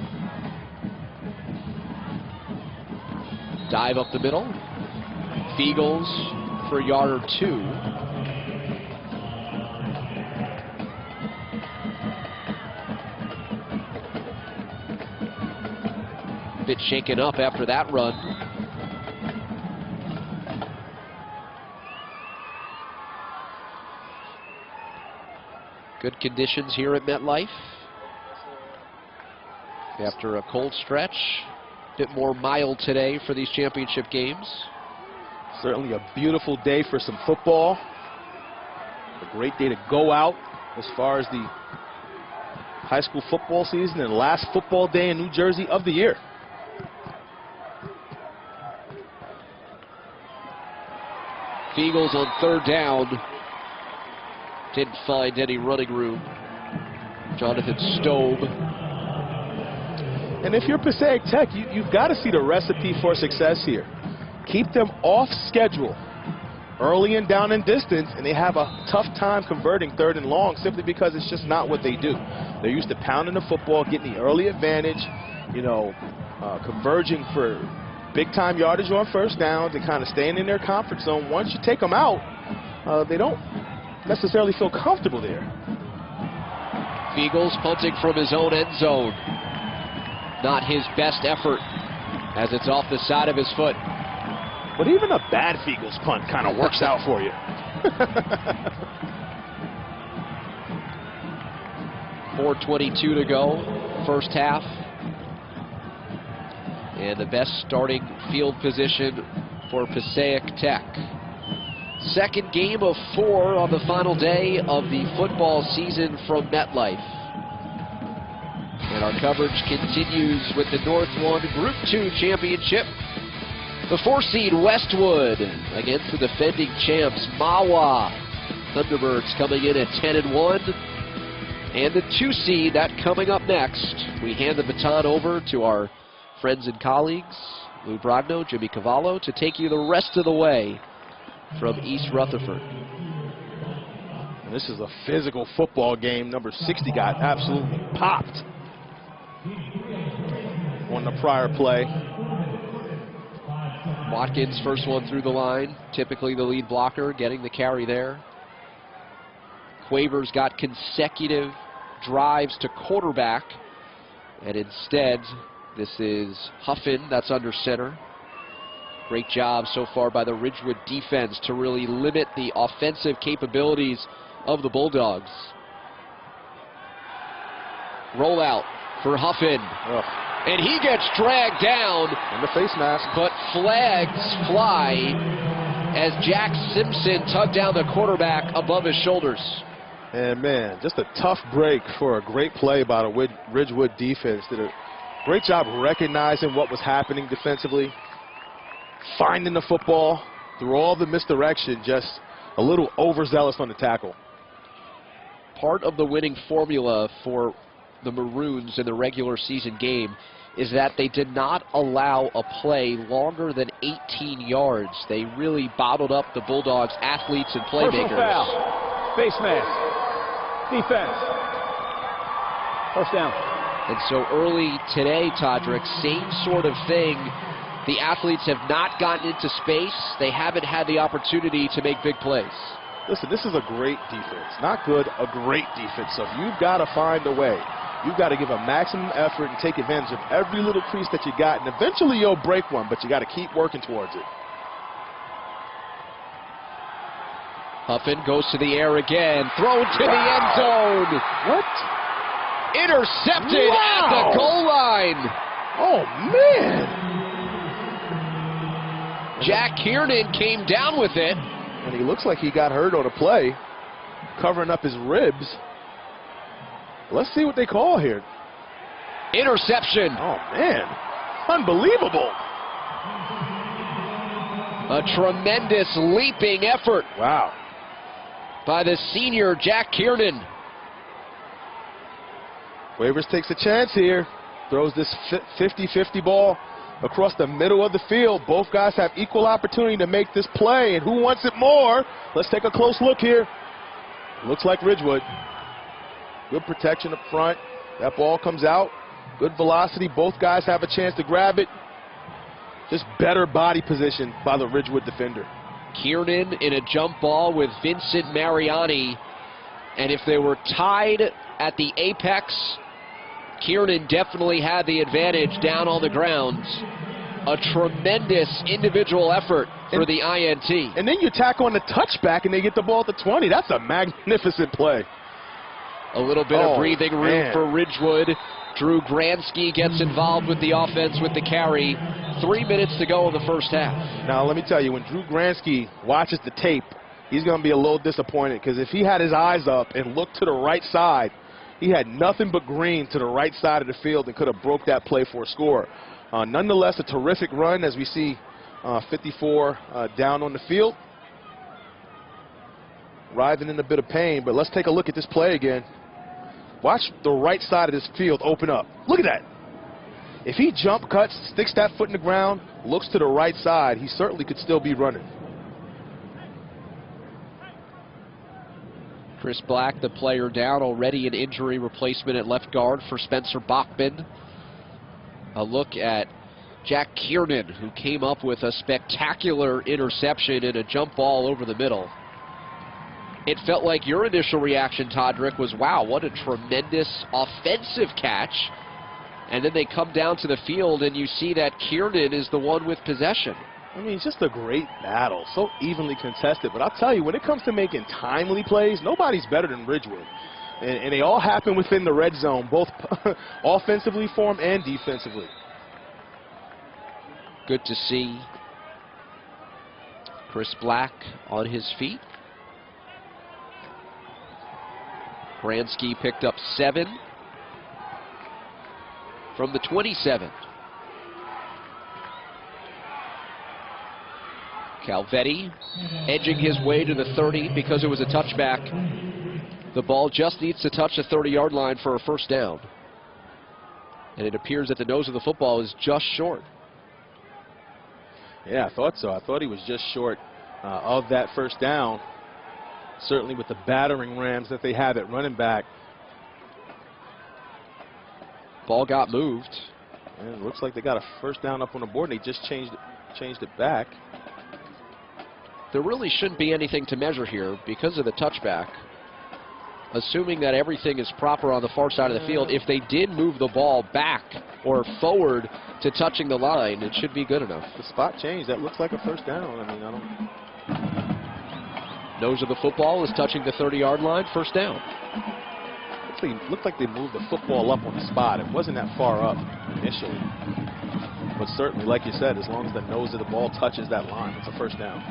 Dive up the middle. Feagles for a yard or 2. Bit shaken up after that run. Good conditions here at MetLife. After a cold stretch, a bit more mild today for these championship games. Certainly a beautiful day for some football. A great day to go out as far as the high school football season and last football day in New Jersey of the year. Feagles on 3rd down. Didn't find any running room. Jonathan Stobe. And if you're Passaic Tech, you've got to see the recipe for success here. Keep them off schedule early and down in distance, and they have a tough time converting 3rd and long simply because it's just not what they do. They're used to pounding the football, getting the early advantage, you know, converging for big-time yardage on 1st downs and kind of staying in their comfort zone. Once you take them out, they don't necessarily feel comfortable there. Feagles punting from his own end zone. Not his best effort as it's off the side of his foot. But even a bad Feagles punt kind of works out for you. 4:22 to go, first half. and the best starting field position for Passaic Tech. Second game of 4 on the final day of the football season from MetLife. And our coverage continues with the North 1 Group 2 championship. The 4-seed Westwood against the defending champs Mawa. Thunderbirds coming in at 10-1. And the 2-seed, that coming up next. We hand the baton over to our friends and colleagues, Lou Brogno, Jimmy Cavallo, to take you the rest of the way from East Rutherford. And this is a physical football game. Number 60 got absolutely popped on the prior play. Watkins, first one through the line, typically the lead blocker, getting the carry there. Quavers got consecutive drives to quarterback, and instead, this is Huffin that's under center. Great job so far by the Ridgewood defense to really limit the offensive capabilities of the Bulldogs. Rollout for Huffin. And he gets dragged down. In the face mask. But flags fly as Jack Simpson tugged down the quarterback above his shoulders. And man, just a tough break for a great play by the Ridgewood defense. Did a great job recognizing what was happening defensively, finding the football through all the misdirection, just a little overzealous on the tackle. Part of the winning formula for the Maroons in the regular season game is that they did not allow a play longer than 18 yards. They really bottled up the Bulldogs' athletes and playmakers. Personal foul. Face mask. Defense. First down. And so early today, Todrick, same sort of thing. The athletes have not gotten into space. They haven't had the opportunity to make big plays. Listen, this is a great defense. Not good, a great defense. So you've got to find a way. You've got to give a maximum effort and take advantage of every little crease that you got. And eventually you'll break one, but you got to keep working towards it. Huffin goes to the air again. Thrown to the end zone. What? Intercepted at the goal line. Oh, man. Jack Kiernan came down with it. And he looks like he got hurt on a play, covering up his ribs. Let's see what they call here. Interception. Oh, man. Unbelievable. A tremendous leaping effort. Wow. By the senior Jack Kiernan. Quavers takes a chance here. Throws this 50-50 ball across the middle of the field. Both guys have equal opportunity to make this play, and who wants it more? Let's take a close look here. Looks like Ridgewood. Good protection up front. That ball comes out. Good velocity. Both guys have a chance to grab it. Just better body position by the Ridgewood defender. Kiernan in a jump ball with Vincent Mariani. And if they were tied at the apex, Kiernan definitely had the advantage down on the ground. A tremendous individual effort for the INT. And then you tack on the touchback and they get the ball at the 20. That's a magnificent play. A little bit of breathing room for Ridgewood. Drew Gransky gets involved with the offense with the carry. 3 minutes to go in the first half. Now, let me tell you, when Drew Gransky watches the tape, he's going to be a little disappointed, because if he had his eyes up and looked to the right side, he had nothing but green to the right side of the field and could have broke that play for a score. Nonetheless, a terrific run as we see 54 down on the field. Writhing in a bit of pain, but let's take a look at this play again. Watch the right side of this field open up. Look at that. If he jump cuts, sticks that foot in the ground, looks to the right side, he certainly could still be running. Chris Black, the player down, already an injury replacement at left guard for Spencer Bachman. A look at Jack Kiernan, who came up with a spectacular interception and a jump ball over the middle. It felt like your initial reaction, Todrick, was, wow, what a tremendous offensive catch. And then they come down to the field and you see that Kiernan is the one with possession. I mean, it's just a great battle, so evenly contested. But I'll tell you, when it comes to making timely plays, nobody's better than Ridgewood. And they all happen within the red zone, both offensively for them and defensively. Good to see Chris Black on his feet. Bransky picked up 7 from the 27. Calvetti edging his way to the 30 because it was a touchback. The ball just needs to touch the 30-yard line for a first down. And it appears that the nose of the football is just short. Yeah, I thought so. I thought he was just short of that first down. Certainly with the battering rams that they have at running back. Ball got moved. And it looks like they got a first down up on the board, and they just changed it back. There really shouldn't be anything to measure here because of the touchback. Assuming that everything is proper on the far side of the field, if they did move the ball back or forward to touching the line, it should be good enough. The spot changed. That looks like a first down. I mean, I don't... Nose of the football is touching the 30-yard line, first down. Looked like they moved the football up on the spot. It wasn't that far up initially. But certainly, like you said, as long as the nose of the ball touches that line, it's a first down.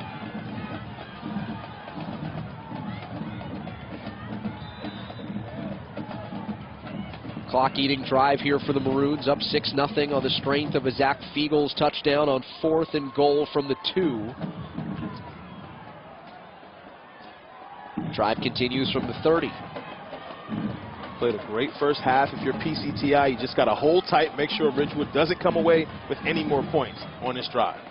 Clock-eating drive here for the Maroons, up 6-0 on the strength of a Zach Fiegels touchdown on 4th and goal from the 2. Drive continues from the 30. Played a great first half. If you're PCTI, you just got to hold tight, make sure Ridgewood doesn't come away with any more points on this drive.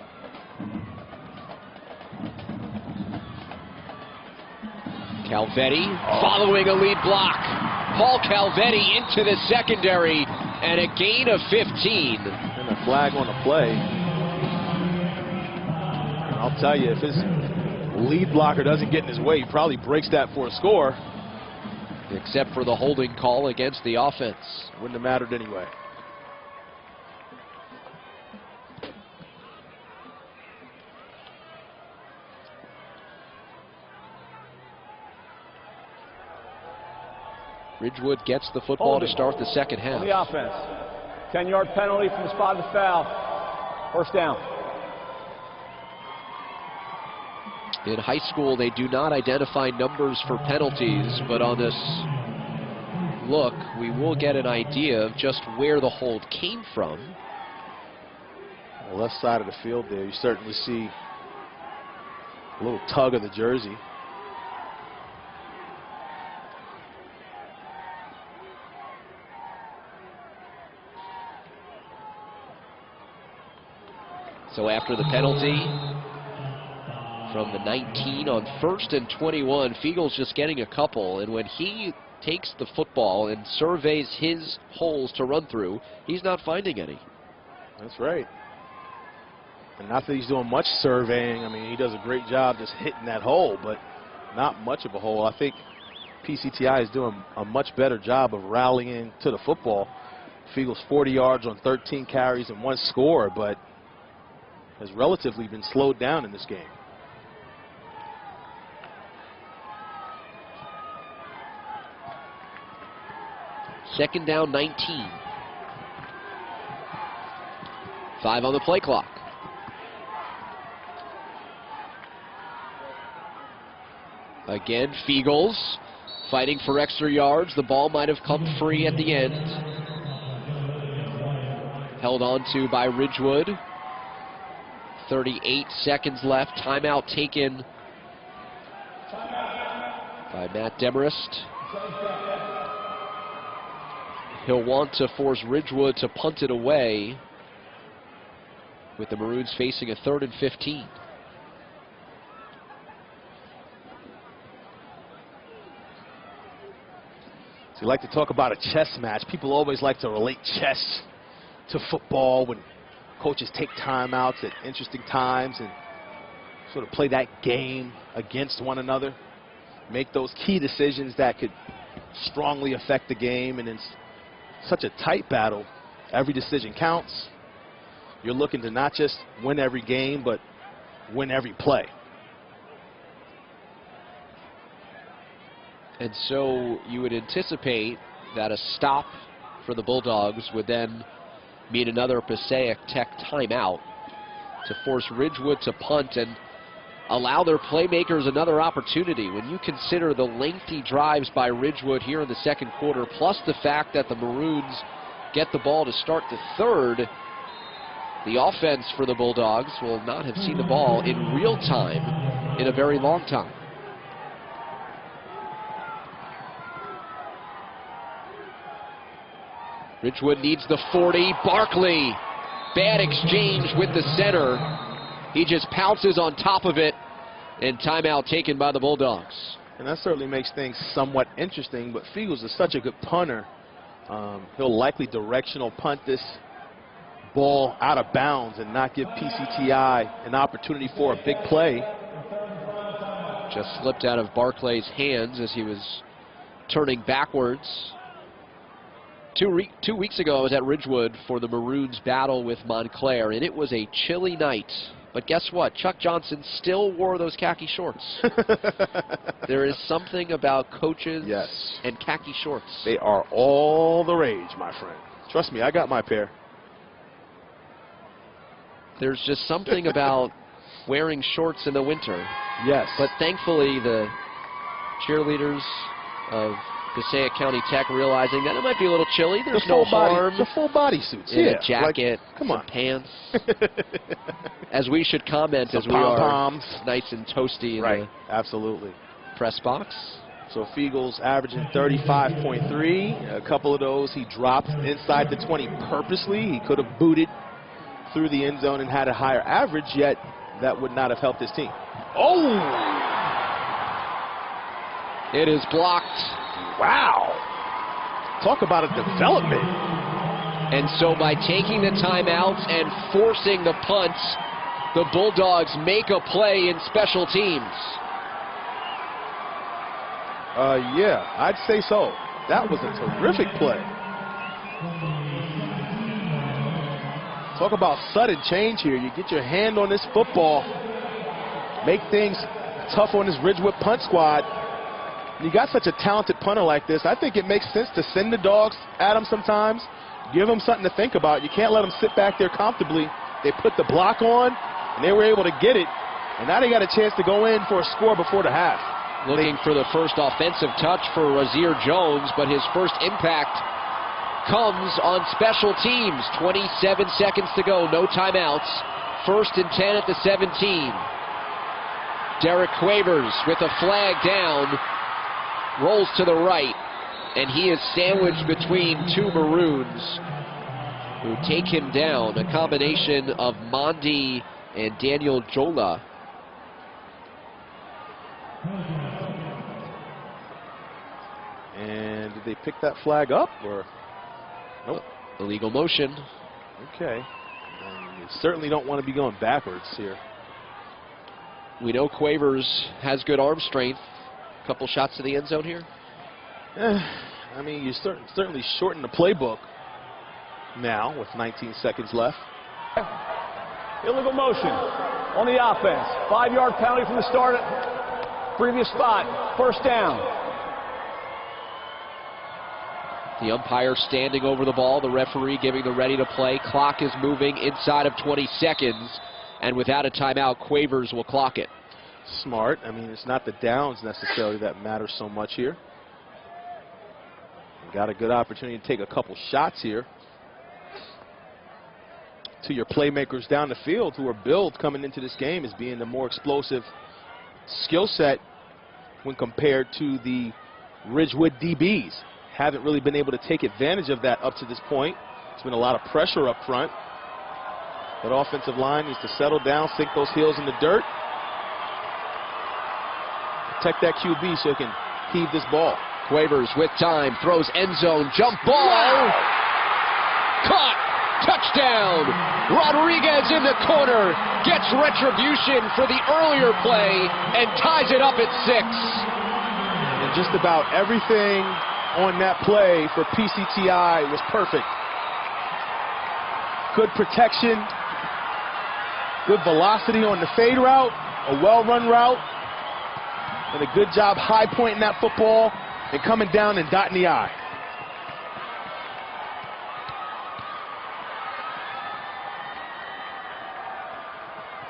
Calvetti following a lead block. Paul Calvetti into the secondary, and a gain of 15. And a flag on the play. And I'll tell you, if his lead blocker doesn't get in his way, he probably breaks that for a score. Except for the holding call against the offense. Wouldn't have mattered anyway. Ridgewood gets the football to start the second half. On the offense. 10-yard penalty from the spot of the foul. First down. In high school, they do not identify numbers for penalties, but on this look, we will get an idea of just where the hold came from. On the left side of the field there, you certainly see a little tug of the jersey. So after the penalty from the 19 on 1st and 21, Fiegels just getting a couple, and when he takes the football and surveys his holes to run through, he's not finding any. That's right. And not that he's doing much surveying. I mean, he does a great job just hitting that hole, but not much of a hole. I think PCTI is doing a much better job of rallying to the football. Fiegels 40 yards on 13 carries and 1 score, but has relatively been slowed down in this game. Second down, 19. 5 on the play clock. Again, Fiegels fighting for extra yards. The ball might have come free at the end. Held on to by Ridgewood. 38 seconds left. Timeout taken by Matt Demarest. He'll want to force Ridgewood to punt it away, with the Maroons facing a 3rd and 15. So you like to talk about a chess match. People always like to relate chess to football when coaches take timeouts at interesting times and sort of play that game against one another, make those key decisions that could strongly affect the game. And in such a tight battle, every decision counts. You're looking to not just win every game, but win every play. And so you would anticipate that a stop for the Bulldogs would then mean another Passaic Tech timeout. to force Ridgewood to punt and allow their playmakers another opportunity. When you consider the lengthy drives by Ridgewood here in the second quarter, plus the fact that the Maroons get the ball to start the third, the offense for the Bulldogs will not have seen the ball in real time in a very long time. Ridgewood needs the 40. Barkley, bad exchange with the center. He just pounces on top of it, and timeout taken by the Bulldogs. And that certainly makes things somewhat interesting, but Fiegels is such a good punter. He'll likely directional punt this ball out of bounds and not give PCTI an opportunity for a big play. Just slipped out of Barclay's hands as he was turning backwards. Two weeks ago, I was at Ridgewood for the Maroons' battle with Montclair, and it was a chilly night. But guess what? Chuck Johnson still wore those khaki shorts. There is something about coaches and khaki shorts. They are all the rage, my friend. Trust me, I got my pair. There's just something about wearing shorts in the winter. Yes. But thankfully, the cheerleaders of Passaic County Tech realizing that it might be a little chilly. There's no harm. The full body suits. In a jacket, like, come on. pants. As we should comment, some as we pom-poms. are nice and toasty in the absolutely press box. So Fiegels averaging 35.3. A couple of those he dropped inside the 20 purposely. He could have booted through the end zone and had a higher average, yet that would not have helped his team. Oh! It is blocked. Wow. Talk about a development. And so by taking the timeouts and forcing the punts, the Bulldogs make a play in special teams. Yeah, I'd say so. That was a terrific play. Talk about sudden change here. You get your hand on this football, make things tough on this Ridgewood punt squad. You got such a talented punter like this, I think it makes sense to send the dogs at him sometimes, give them something to think about. You can't let them sit back there comfortably. They put the block on, and they were able to get it, and now they got a chance to go in for a score before the half. Looking for the first offensive touch for Razir Jones, but his first impact comes on special teams. 27 seconds to go, no timeouts. 1st and 10 at the 17. Derek Quavers with a flag down, rolls to the right, and he is sandwiched between two Maroons who take him down. A combination of Mondi and Daniel Jola. And did they pick that flag up, or? Nope. Illegal motion. Okay. You certainly don't want to be going backwards here. We know Quavers has good arm strength. Couple shots to the end zone here. I mean, you certainly shorten the playbook now with 19 seconds left. Illegal motion on the offense. 5-yard penalty from the start. Previous spot. 1st down. The umpire standing over the ball. The referee giving the ready to play. Clock is moving inside of 20 seconds. And without a timeout, Quavers will clock it. Smart. I mean, it's not the downs necessarily that matter so much here. Got a good opportunity to take a couple shots here to your playmakers down the field, who are billed coming into this game as being the more explosive skill set when compared to the Ridgewood DBs. Haven't really been able to take advantage of that up to this point. There's been a lot of pressure up front. That offensive line needs to settle down, sink those heels in the dirt. Protect that QB so he can heave this ball. Quavers with time, throws end zone, jump ball. Caught, touchdown. Rodriguez in the corner, gets retribution for the earlier play and ties it up at 6. And just about everything on that play for PCTI was perfect. Good protection, good velocity on the fade route, a well-run route, and a good job high pointing that football and coming down and dotting the I.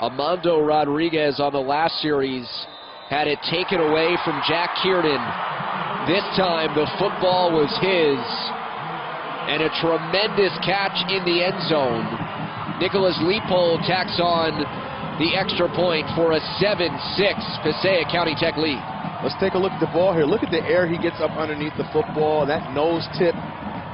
Armando Rodriguez on the last series had it taken away from Jack Kiernan. This time the football was his, and a tremendous catch in the end zone. Nicholas Leopold tacks on the extra point for a 7-6 Passaic County Tech lead. Let's take a look at the ball here. Look at the air he gets up underneath the football. That nose tip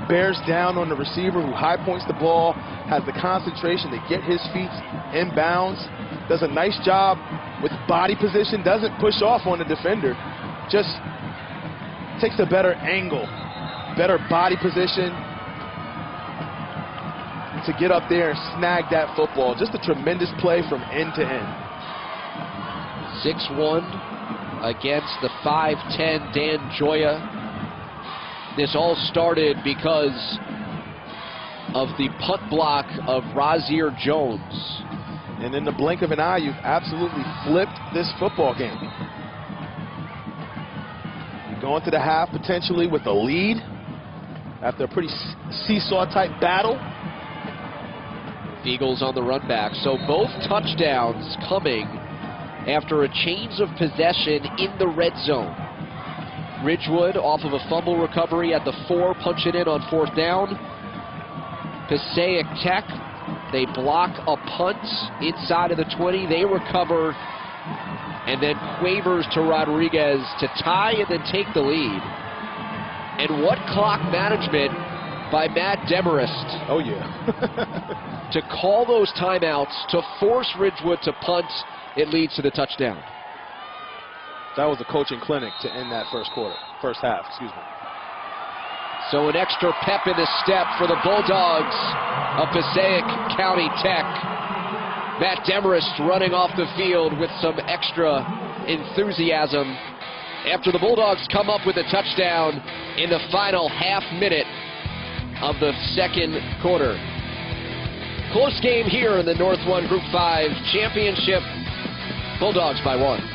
bears down on the receiver who high points the ball, has the concentration to get his feet in bounds, does a nice job with body position, doesn't push off on the defender, just takes a better angle, better body position to get up there and snag that football. Just a tremendous play from end to end. 6-1 against the 5'10 Dan Joya. This all started because of the punt block of Razier Jones. And in the blink of an eye, you've absolutely flipped this football game. You go into the half potentially with a lead after a pretty seesaw-type battle. Eagles on the run back. So both touchdowns coming after a change of possession in the red zone. Ridgewood off of a fumble recovery at the 4, punch it in on 4th down. Passaic Tech, they block a punt inside of the 20. They recover, and then Quavers to Rodriguez to tie and then take the lead. And what clock management by Matt Demarest. Oh, yeah. To call those timeouts, to force Ridgewood to punt, it leads to the touchdown. That was a coaching clinic to end that first half, excuse me. So an extra pep in the step for the Bulldogs of Passaic County Tech. Matt Demarest running off the field with some extra enthusiasm after the Bulldogs come up with a touchdown in the final half minute of the second quarter. Close game here in the North 1 Group 5 Championship. Bulldogs by 1.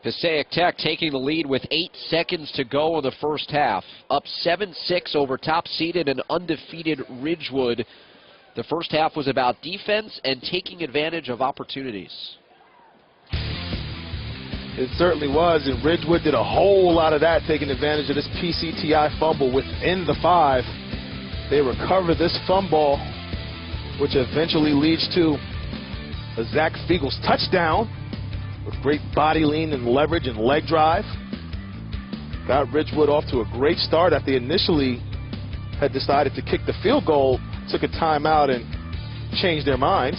Passaic Tech taking the lead with 8 seconds to go in the first half. Up 7-6 over top-seeded and undefeated Ridgewood. The first half was about defense and taking advantage of opportunities. It certainly was, and Ridgewood did a whole lot of that, taking advantage of this PCTI fumble within the 5. They recover this fumble, which eventually leads to a Zach Fiegel's touchdown with great body lean and leverage and leg drive. Got Ridgewood off to a great start after they initially had decided to kick the field goal, took a timeout and changed their minds.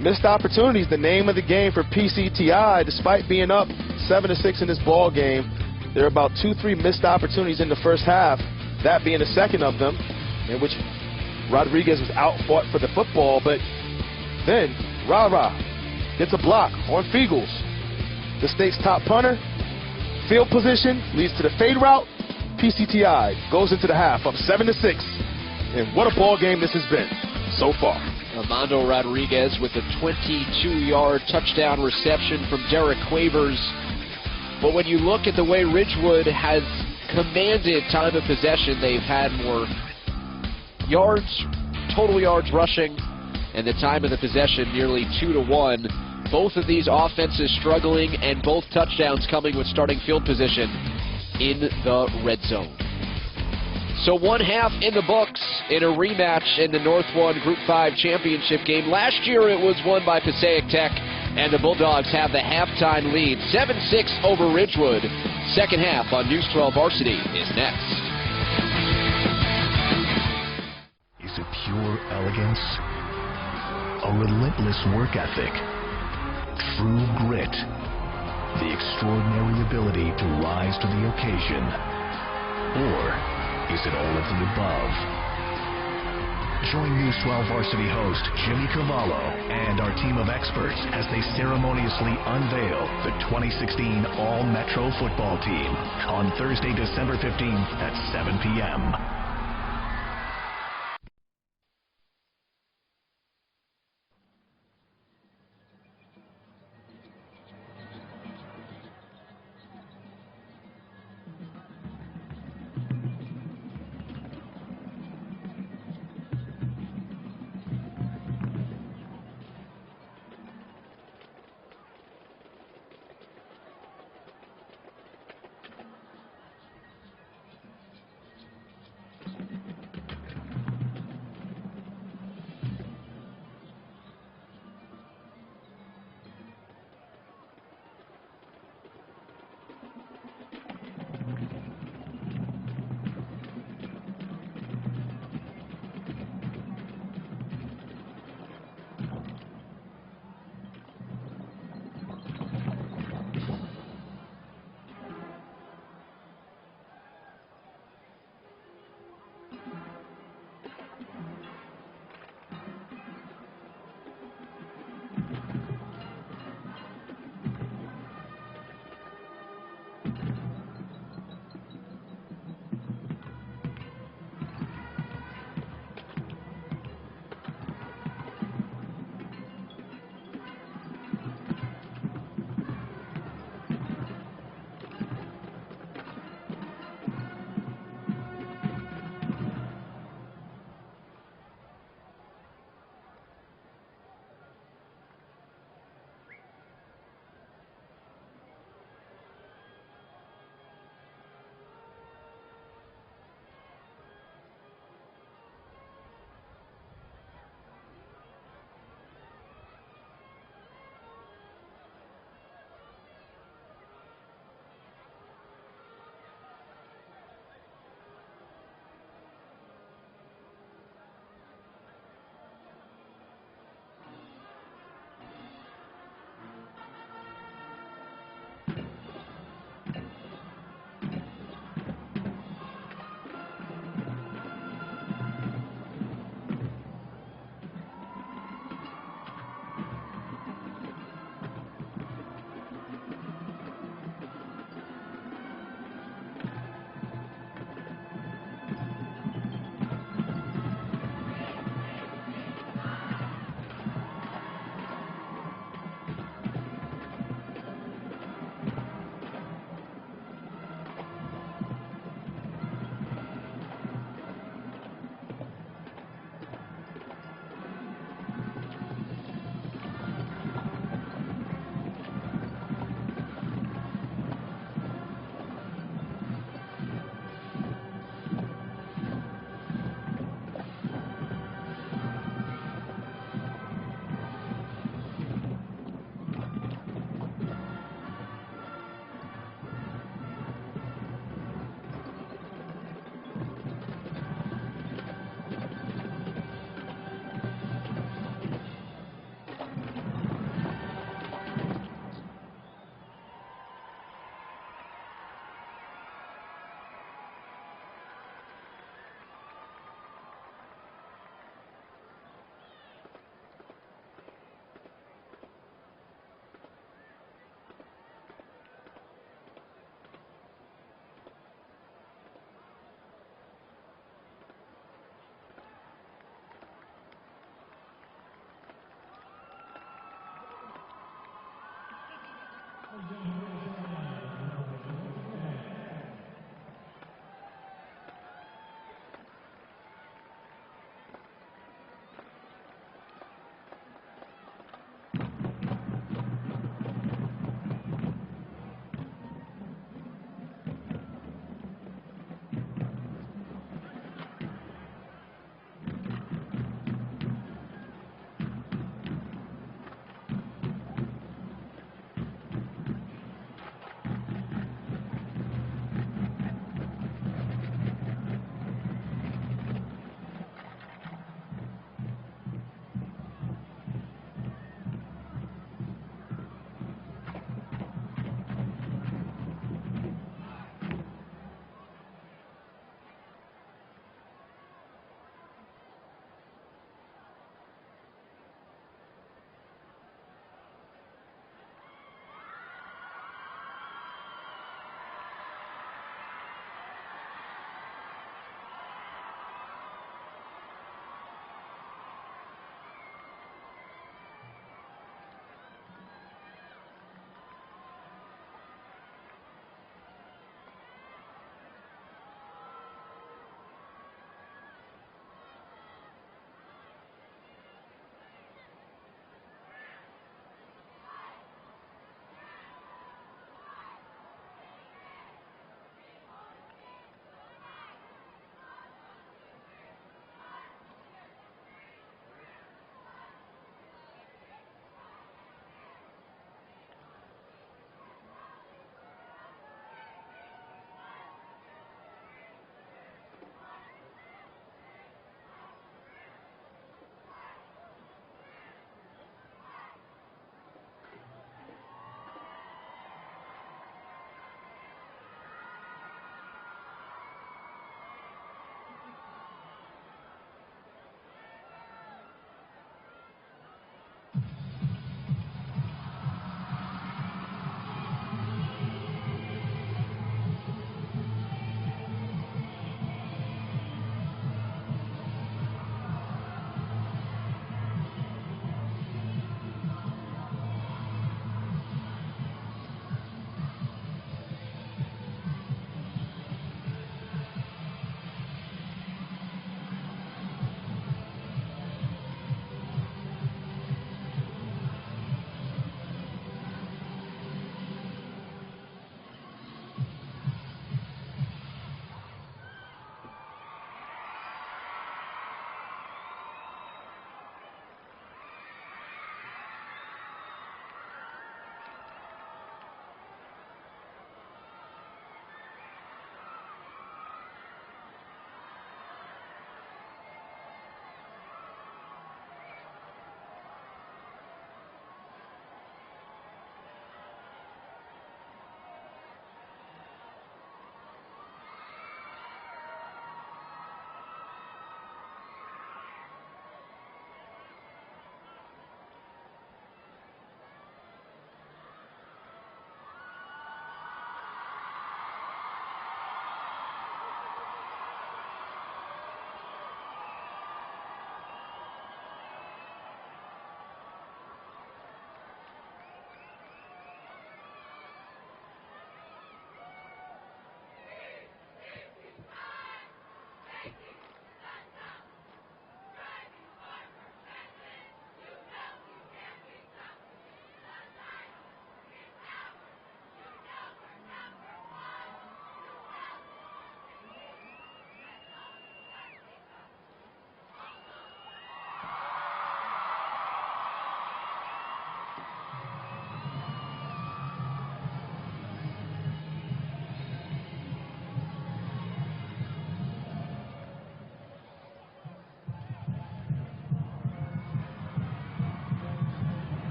Missed opportunities, the name of the game for PCTI. Despite being up 7-6 in this ball game, there are about 2-3 missed opportunities in the first half, that being the second of them, in which Rodriguez was outfought for the football, but then Ra-Ra gets a block on Fiegels. The state's top punter, field position, leads to the fade route. PCTI goes into the half up 7-6, and what a ball game this has been so far. Armando Rodriguez with a 22-yard touchdown reception from Derek Quavers. But when you look at the way Ridgewood has commanded time of possession, they've had more yards, total yards rushing, and the time of the possession nearly 2-1. Both of these offenses struggling, and both touchdowns coming with starting field position in the red zone. So one half in the books in a rematch in the North 1 Group 5 championship game. Last year it was won by Passaic Tech, and the Bulldogs have the halftime lead. 7-6 over Ridgewood. Second half on News 12 Varsity is next. Is it pure elegance? A relentless work ethic? True grit? The extraordinary ability to rise to the occasion? Or is it all of the above? Join News 12 Varsity host Jimmy Cavallo and our team of experts as they ceremoniously unveil the 2016 All-Metro football team on Thursday, December 15th at 7 p.m.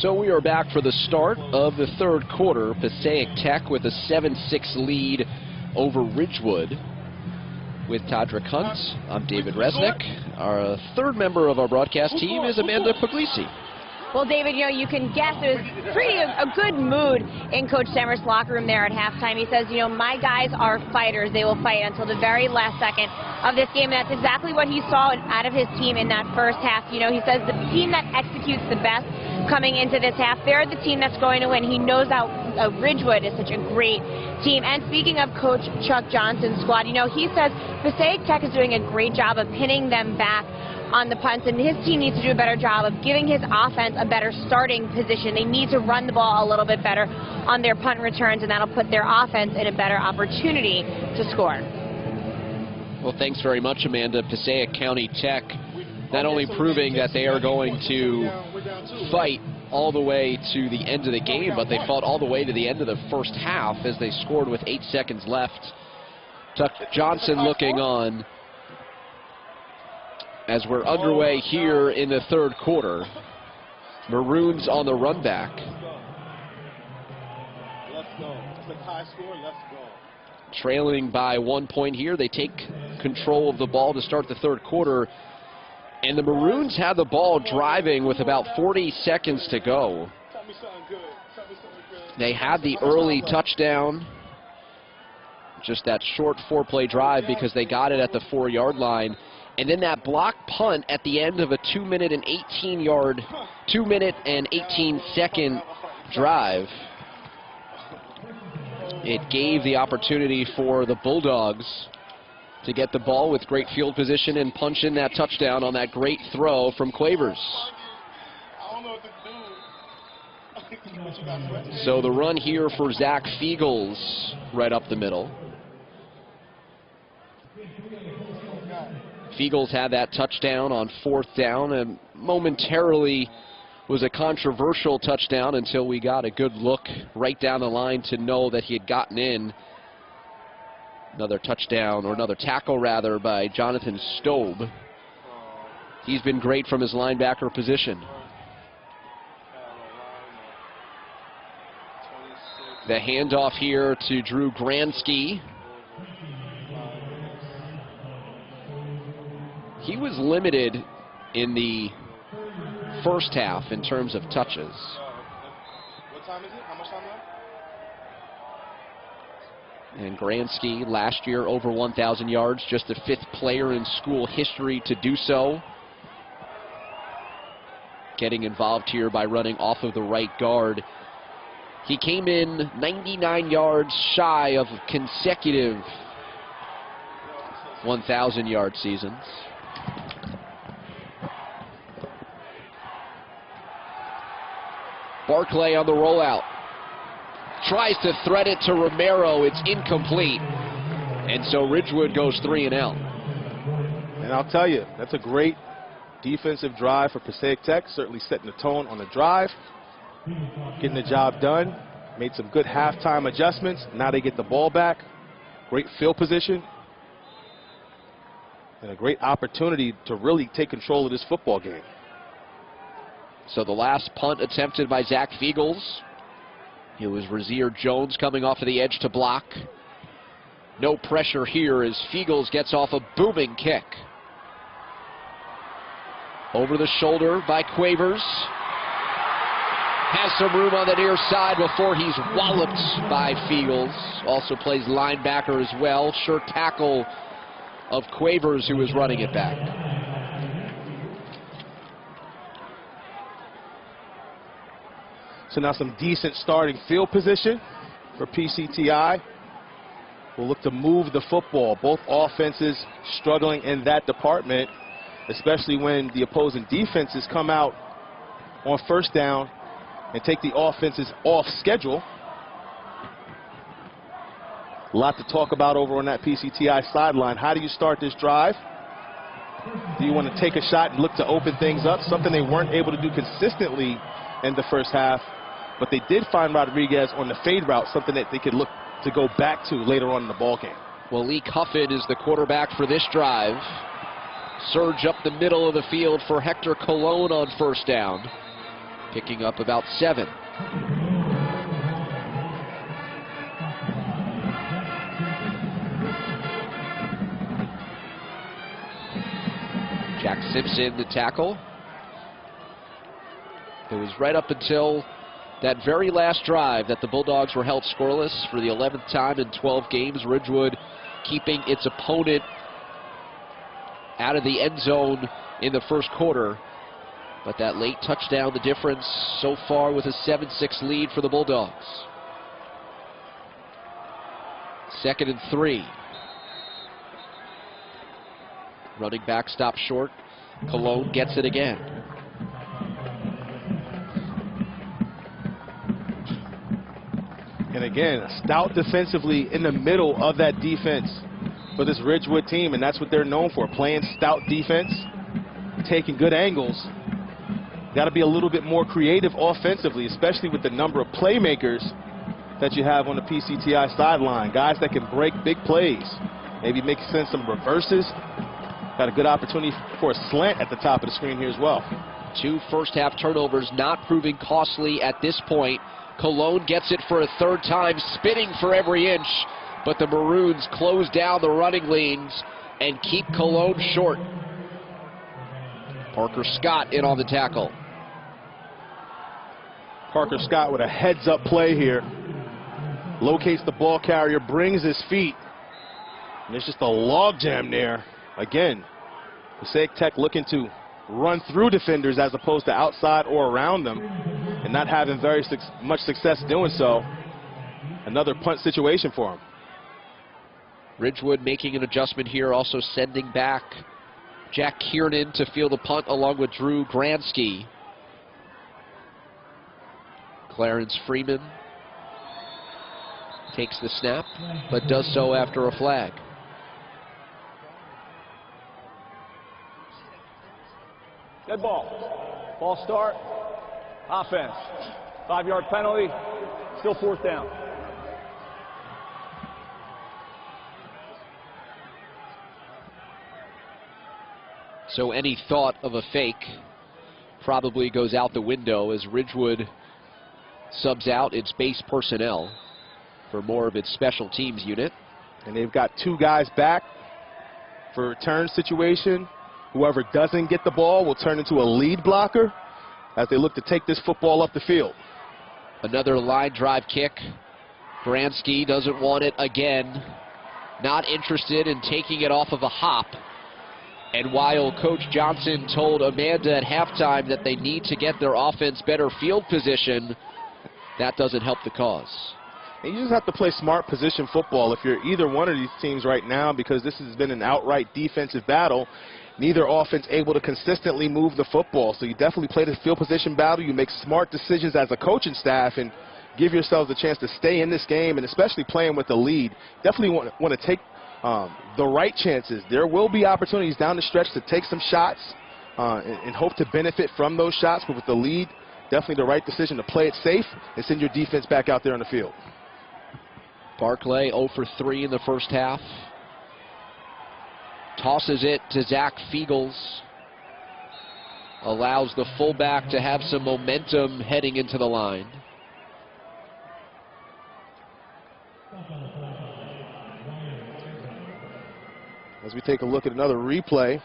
So we are back for the start of the third quarter. Passaic Tech with a 7-6 lead over Ridgewood. With Todrick Hunt, I'm David Resnick. Our third member of our broadcast team is Amanda Puglisi. Well, David, you know, you can guess there's a good mood in Coach Semmer's locker room there at halftime. He says, you know, my guys are fighters. They will fight until the very last second of this game. And that's exactly what he saw out of his team in that first half. You know, he says the team that executes the best coming into this half, they're the team that's going to win. He knows how Ridgewood is such a great team. And speaking of Coach Chuck Johnson's squad, you know, he says Passaic Tech is doing a great job of pinning them back on the punts, and his team needs to do a better job of giving his offense a better starting position. They need to run the ball a little bit better on their punt returns, and that'll put their offense in a better opportunity to score. Well, thanks very much, Amanda. Passaic County Tech not only proving that they are going to fight all the way to the end of the game, but they fought all the way to the end of the first half as they scored with 8 seconds left. Chuck Johnson looking on as we're underway here in the third quarter. Maroons on the run back. Let's go. It's a high score. Let's go. Trailing by 1 point here. They take control of the ball to start the third quarter. And the Maroons had the ball driving with about 40 seconds to go. They had the early touchdown. Just that short 4-play drive because they got it at the 4-yard line. And then that block punt at the end of a 2-minute and 18-second drive. It gave the opportunity for the Bulldogs to get the ball with great field position and punch in that touchdown on that great throw from Quavers. So the run here for Zach Fiegels right up the middle. Fiegels had that touchdown on 4th down and momentarily was a controversial touchdown until we got a good look right down the line to know that he had gotten in. Another touchdown, or another tackle rather, by Jonathan Stobe. He's been great from his linebacker position. The handoff here to Drew Gransky. He was limited in the first half in terms of touches. What time is it? How much time left? And Gransky, last year over 1,000 yards, just the 5th player in school history to do so. Getting involved here by running off of the right guard. He came in 99 yards shy of consecutive 1,000-yard seasons. Barclay on the rollout. Tries to thread it to Romero. It's incomplete. And so Ridgewood goes 3 and out. And I'll tell you, that's a great defensive drive for Passaic Tech. Certainly setting the tone on the drive. Getting the job done. Made some good halftime adjustments. Now they get the ball back. Great field position. And a great opportunity to really take control of this football game. So the last punt attempted by Zach Fiegels. It was Razier Jones coming off of the edge to block. No pressure here as Fiegels gets off a booming kick. Over the shoulder by Quavers. Has some room on the near side before he's walloped by Fiegels. Also plays linebacker as well. Sure tackle of Quavers, who was running it back. So now some decent starting field position for PCTI. We'll look to move the football. Both offenses struggling in that department, especially when the opposing defenses come out on first down and take the offenses off schedule. A lot to talk about over on that PCTI sideline. How do you start this drive? Do you want to take a shot and look to open things up? Something they weren't able to do consistently in the first half. But they did find Rodriguez on the fade route, something that they could look to go back to later on in the ballgame. Well, Lee Cuffin is the quarterback for this drive. Surge up the middle of the field for Hector Colon on first down. picking up about 7. Jack Simpson, the tackle. It was right up until that very last drive that the Bulldogs were held scoreless for the 11th time in 12 games. Ridgewood keeping its opponent out of the end zone in the first quarter. But that late touchdown, the difference so far with a 7-6 lead for the Bulldogs. 2nd and 3. Running back stopped short. Cologne gets it again. And again, stout defensively in the middle of that defense for this Ridgewood team, and that's what they're known for, playing stout defense, taking good angles. Got to be a little bit more creative offensively, especially with the number of playmakers that you have on the PCTI sideline. Guys that can break big plays, maybe send some reverses. Got a good opportunity for a slant at the top of the screen here as well. 2 first-half turnovers not proving costly at this point. Cologne gets it for a 3rd time, spitting for every inch, but the Maroons close down the running lanes and keep Cologne short. Parker Scott in on the tackle. Parker Scott with a heads-up play here. Locates the ball carrier, brings his feet, and there's just a logjam there. Again, Passaic Tech looking to run through defenders as opposed to outside or around them, and not having very much success doing so. Another punt situation for him. Ridgewood making an adjustment here, also sending back Jack Kiernan to field the punt along with Drew Gransky. Clarence Freeman takes the snap, but does so after a flag. Dead ball. False start. Offense. 5-yard penalty. Still 4th down. So any thought of a fake probably goes out the window as Ridgewood subs out its base personnel for more of its special teams unit. And they've got 2 guys back for a return situation. Whoever doesn't get the ball will turn into a lead blocker as they look to take this football up the field. Another line drive kick. Gransky doesn't want it again. Not interested in taking it off of a hop. And while Coach Johnson told Amanda at halftime that they need to get their offense better field position, that doesn't help the cause. And you just have to play smart position football if you're either one of these teams right now, because this has been an outright defensive battle. Neither offense able to consistently move the football. So you definitely play the field position battle. You make smart decisions as a coaching staff and give yourselves a chance to stay in this game, and especially playing with the lead. Definitely want to take the right chances. There will be opportunities down the stretch to take some shots and hope to benefit from those shots, but with the lead, definitely the right decision to play it safe and send your defense back out there on the field. Barclay 0 for 3 in the first half. Tosses it to Zach Fiegels. Allows the fullback to have some momentum heading into the line. As we take a look at another replay,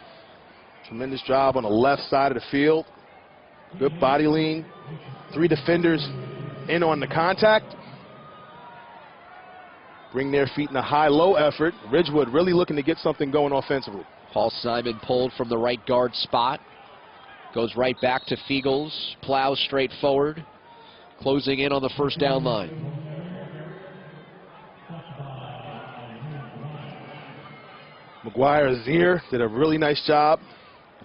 tremendous job on the left side of the field. Good body lean. 3 defenders in on the contact. Bring their feet in a high-low effort. Ridgewood really looking to get something going offensively. Paul Simon pulled from the right guard spot. Goes right back to Fiegels. Plows straight forward. Closing in on the first down line. McGuire Azier did a really nice job.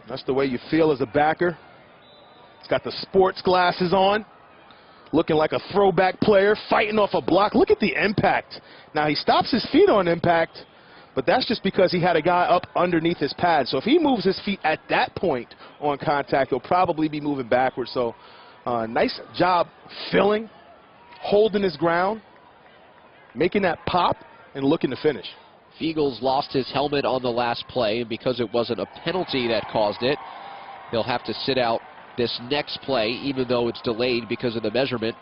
That's the way you feel as a backer. He's got the sports glasses on. Looking like a throwback player, fighting off a block. Look at the impact. Now, he stops his feet on impact, but that's just because he had a guy up underneath his pad. So if he moves his feet at that point on contact, he'll probably be moving backwards. So nice job filling, holding his ground, making that pop, and looking to finish. Fiegels lost his helmet on the last play, and because it wasn't a penalty that caused it, he'll have to sit out this next play, even though it's delayed because of the measurement.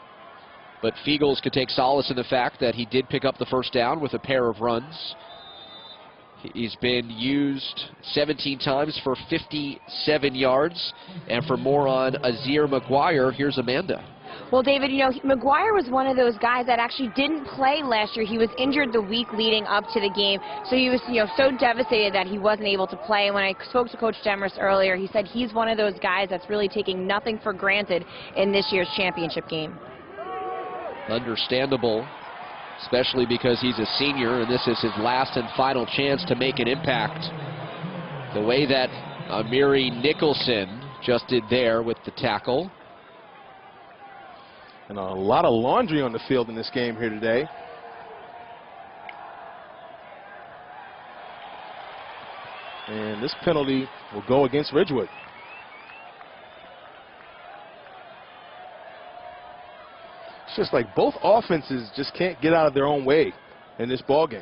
But Fiegels could take solace in the fact that he did pick up the first down with a pair of runs. He's been used 17 times for 57 yards. And for more on Azir McGuire, here's Amanda. Well, David, you know, McGuire was one of those guys that actually didn't play last year. He was injured the week leading up to the game, so he was, so devastated that he wasn't able to play. And when I spoke to Coach Demarest earlier, he said he's one of those guys that's really taking nothing for granted in this year's championship game. Understandable, especially because he's a senior and this is his last and final chance to make an impact. The way that Amiri Nicholson just did there with the tackle. And a lot of laundry on the field in this game here today. And this penalty will go against Ridgewood. It's just like both offenses just can't get out of their own way in this ball game.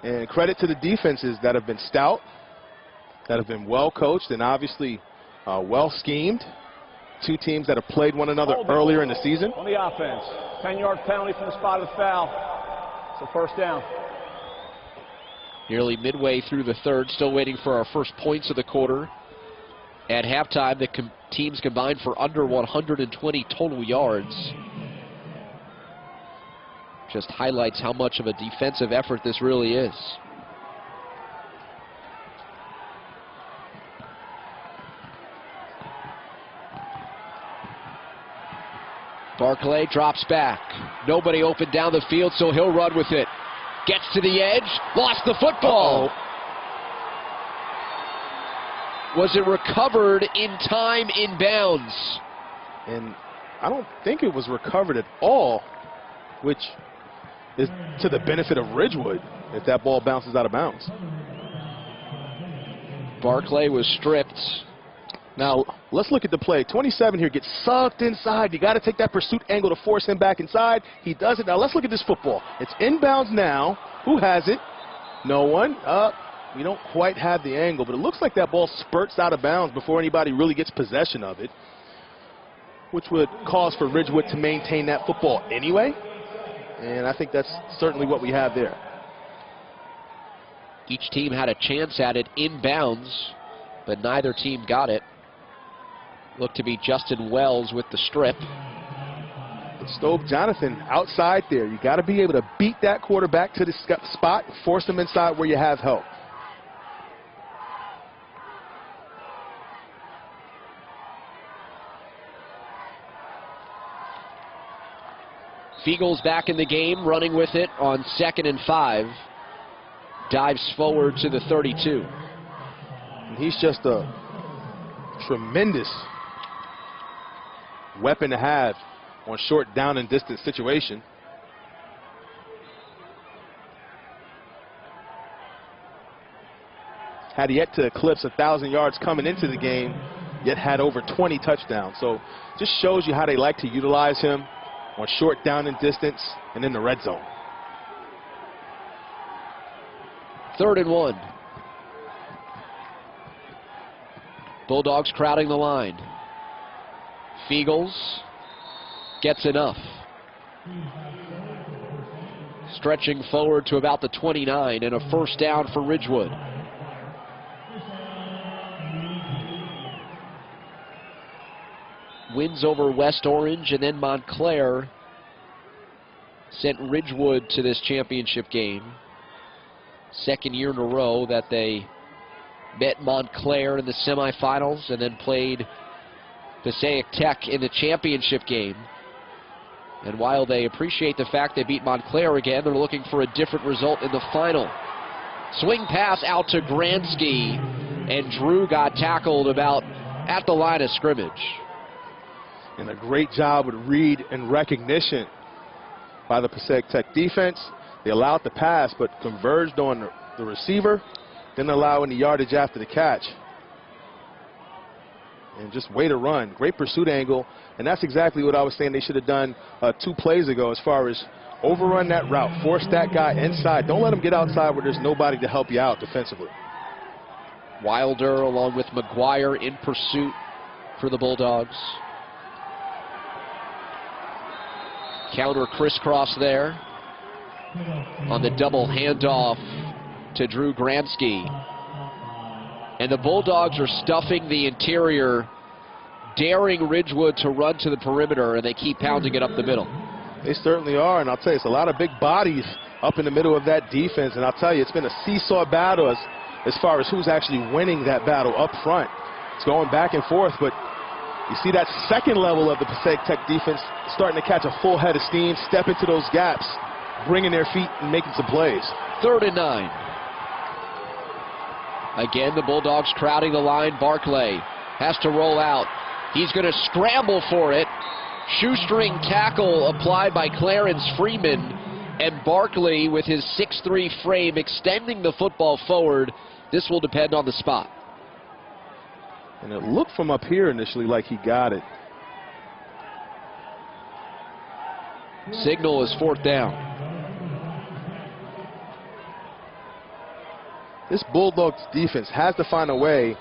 And credit to the defenses that have been stout, that have been well coached, and obviously well schemed. Two teams that have played one another earlier in the season. On the offense, 10-yard penalty from the spot of the foul. So first down. Nearly midway through the third, still waiting for our first points of the quarter. At halftime, the teams combined for under 120 total yards. Just highlights how much of a defensive effort this really is. Barclay drops back. Nobody open down the field, so he'll run with it. Gets to the edge, lost the football. Was it recovered in time inbounds? And I don't think it was recovered at all, which is to the benefit of Ridgewood if that ball bounces out of bounds. Barclay was stripped. Now, let's look at the play. 27 here gets sucked inside. You got to take that pursuit angle to force him back inside. He does it. Now, let's look at this football. It's inbounds now. Who has it? No one. We don't quite have the angle, but it looks like that ball spurts out of bounds before anybody really gets possession of it, which would cause for Ridgewood to maintain that football anyway. And I think that's certainly what we have there. Each team had a chance at it inbounds, but neither team got it. Looked to be Justin Wells with the strip. Stove Jonathan outside there. You got to be able to beat that quarterback to the spot, force him inside where you have help. Fiegels back in the game, running with it on 2nd and 5. Dives forward to the 32. And he's just a tremendous weapon to have on short down and distance situation. Had yet to eclipse 1,000 yards coming into the game, yet had over 20 touchdowns. So just shows you how they like to utilize him on short down and distance and in the red zone. 3rd and 1. Bulldogs crowding the line. Fiegels gets enough. Stretching forward to about the 29 and a first down for Ridgewood. Wins over West Orange and then Montclair sent Ridgewood to this championship game. 2nd year in a row that they met Montclair in the semifinals and then played Passaic Tech in the championship game. And while they appreciate the fact they beat Montclair again, they're looking for a different result in the final. Swing pass out to Gransky, and Drew got tackled about at the line of scrimmage. And a great job with read and recognition by the Passaic Tech defense. They allowed the pass, but converged on the receiver, didn't allow any yardage after the catch. And just way to run. Great pursuit angle. And that's exactly what I was saying they should have done 2 plays ago as far as overrun that route. Force that guy inside. Don't let him get outside where there's nobody to help you out defensively. Wilder along with McGuire in pursuit for the Bulldogs. Counter crisscross there on the double handoff to Drew Gramsci. And the Bulldogs are stuffing the interior, daring Ridgewood to run to the perimeter, and they keep pounding it up the middle. They certainly are, and I'll tell you, it's a lot of big bodies up in the middle of that defense, and I'll tell you, it's been a seesaw battle as far as who's actually winning that battle up front. It's going back and forth, but you see that second level of the Passaic Tech defense starting to catch a full head of steam, step into those gaps, bringing their feet and making some plays. 3rd and 9. Again, the Bulldogs crowding the line. Barclay has to roll out. He's going to scramble for it. Shoestring tackle applied by Clarence Freeman, and Barclay with his 6'3" frame extending the football forward. This will depend on the spot. And it looked from up here initially like he got it. Signal is 4th down. This Bulldogs defense has to find a way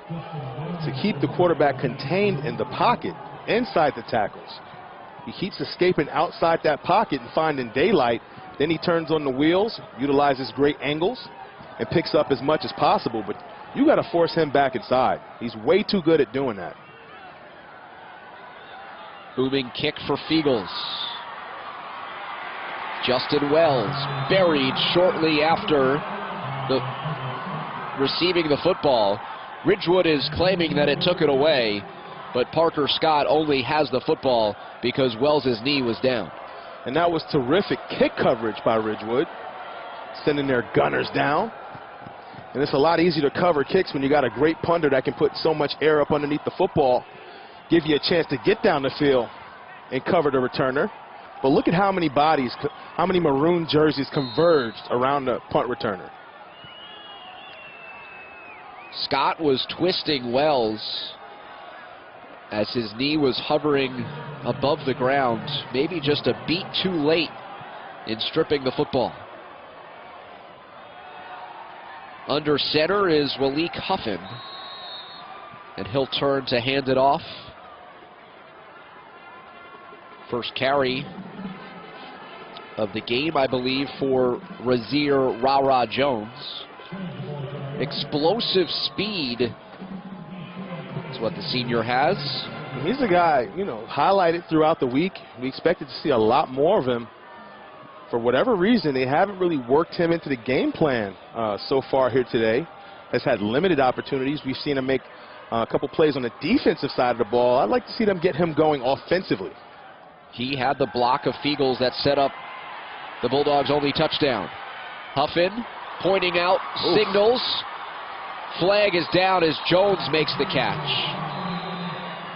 to keep the quarterback contained in the pocket, inside the tackles. He keeps escaping outside that pocket and finding daylight. Then he turns on the wheels, utilizes great angles, and picks up as much as possible. But you got to force him back inside. He's way too good at doing that. Booming kick for Feagles. Justin Wells buried shortly after receiving the football. Ridgewood is claiming that it took it away, but Parker Scott only has the football because Wells' knee was down. And that was terrific kick coverage by Ridgewood, sending their gunners down. And it's a lot easier to cover kicks when you got a great punter that can put so much air up underneath the football, give you a chance to get down the field and cover the returner. But look at how many bodies, how many maroon jerseys converged around the punt returner. Scott was twisting Wells as his knee was hovering above the ground, maybe just a beat too late in stripping the football. Under center is Walik Huffin, and he'll turn to hand it off. First carry of the game, I believe, for Razir Rara Jones. Explosive speed is what the senior has. He's a guy, you know, highlighted throughout the week. We expected to see a lot more of him. For whatever reason, they haven't really worked him into the game plan so far here today. Has had limited opportunities. We've seen him make a couple plays on the defensive side of the ball. I'd like to see them get him going offensively. He had the block of Feagles that set up the Bulldogs' only touchdown. Huffin pointing out, signals. Flag is down as Jones makes the catch.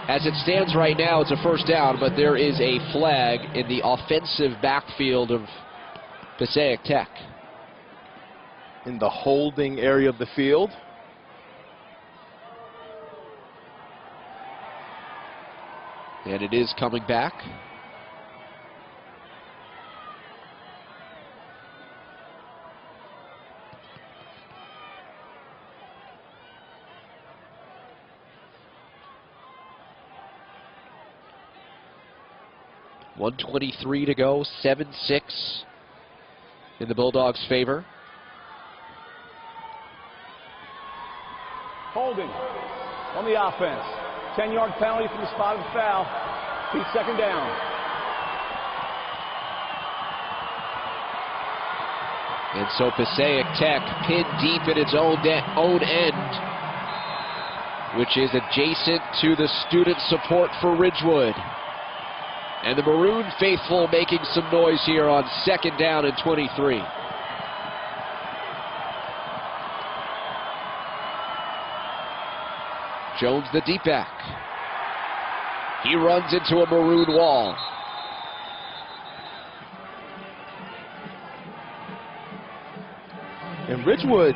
As it stands right now, it's a first down, but there is a flag in the offensive backfield of Passaic Tech. In the holding area of the field. And it is coming back. .123 to go, 7-6 in the Bulldogs' favor. Holding on the offense. 10-yard penalty from the spot of the foul. He's second down. And so Passaic Tech pinned deep in its own end, which is adjacent to the student support for Ridgewood. And the Maroon faithful making some noise here on second down and 23. Jones the deep back. He runs into a Maroon wall. And Ridgewood,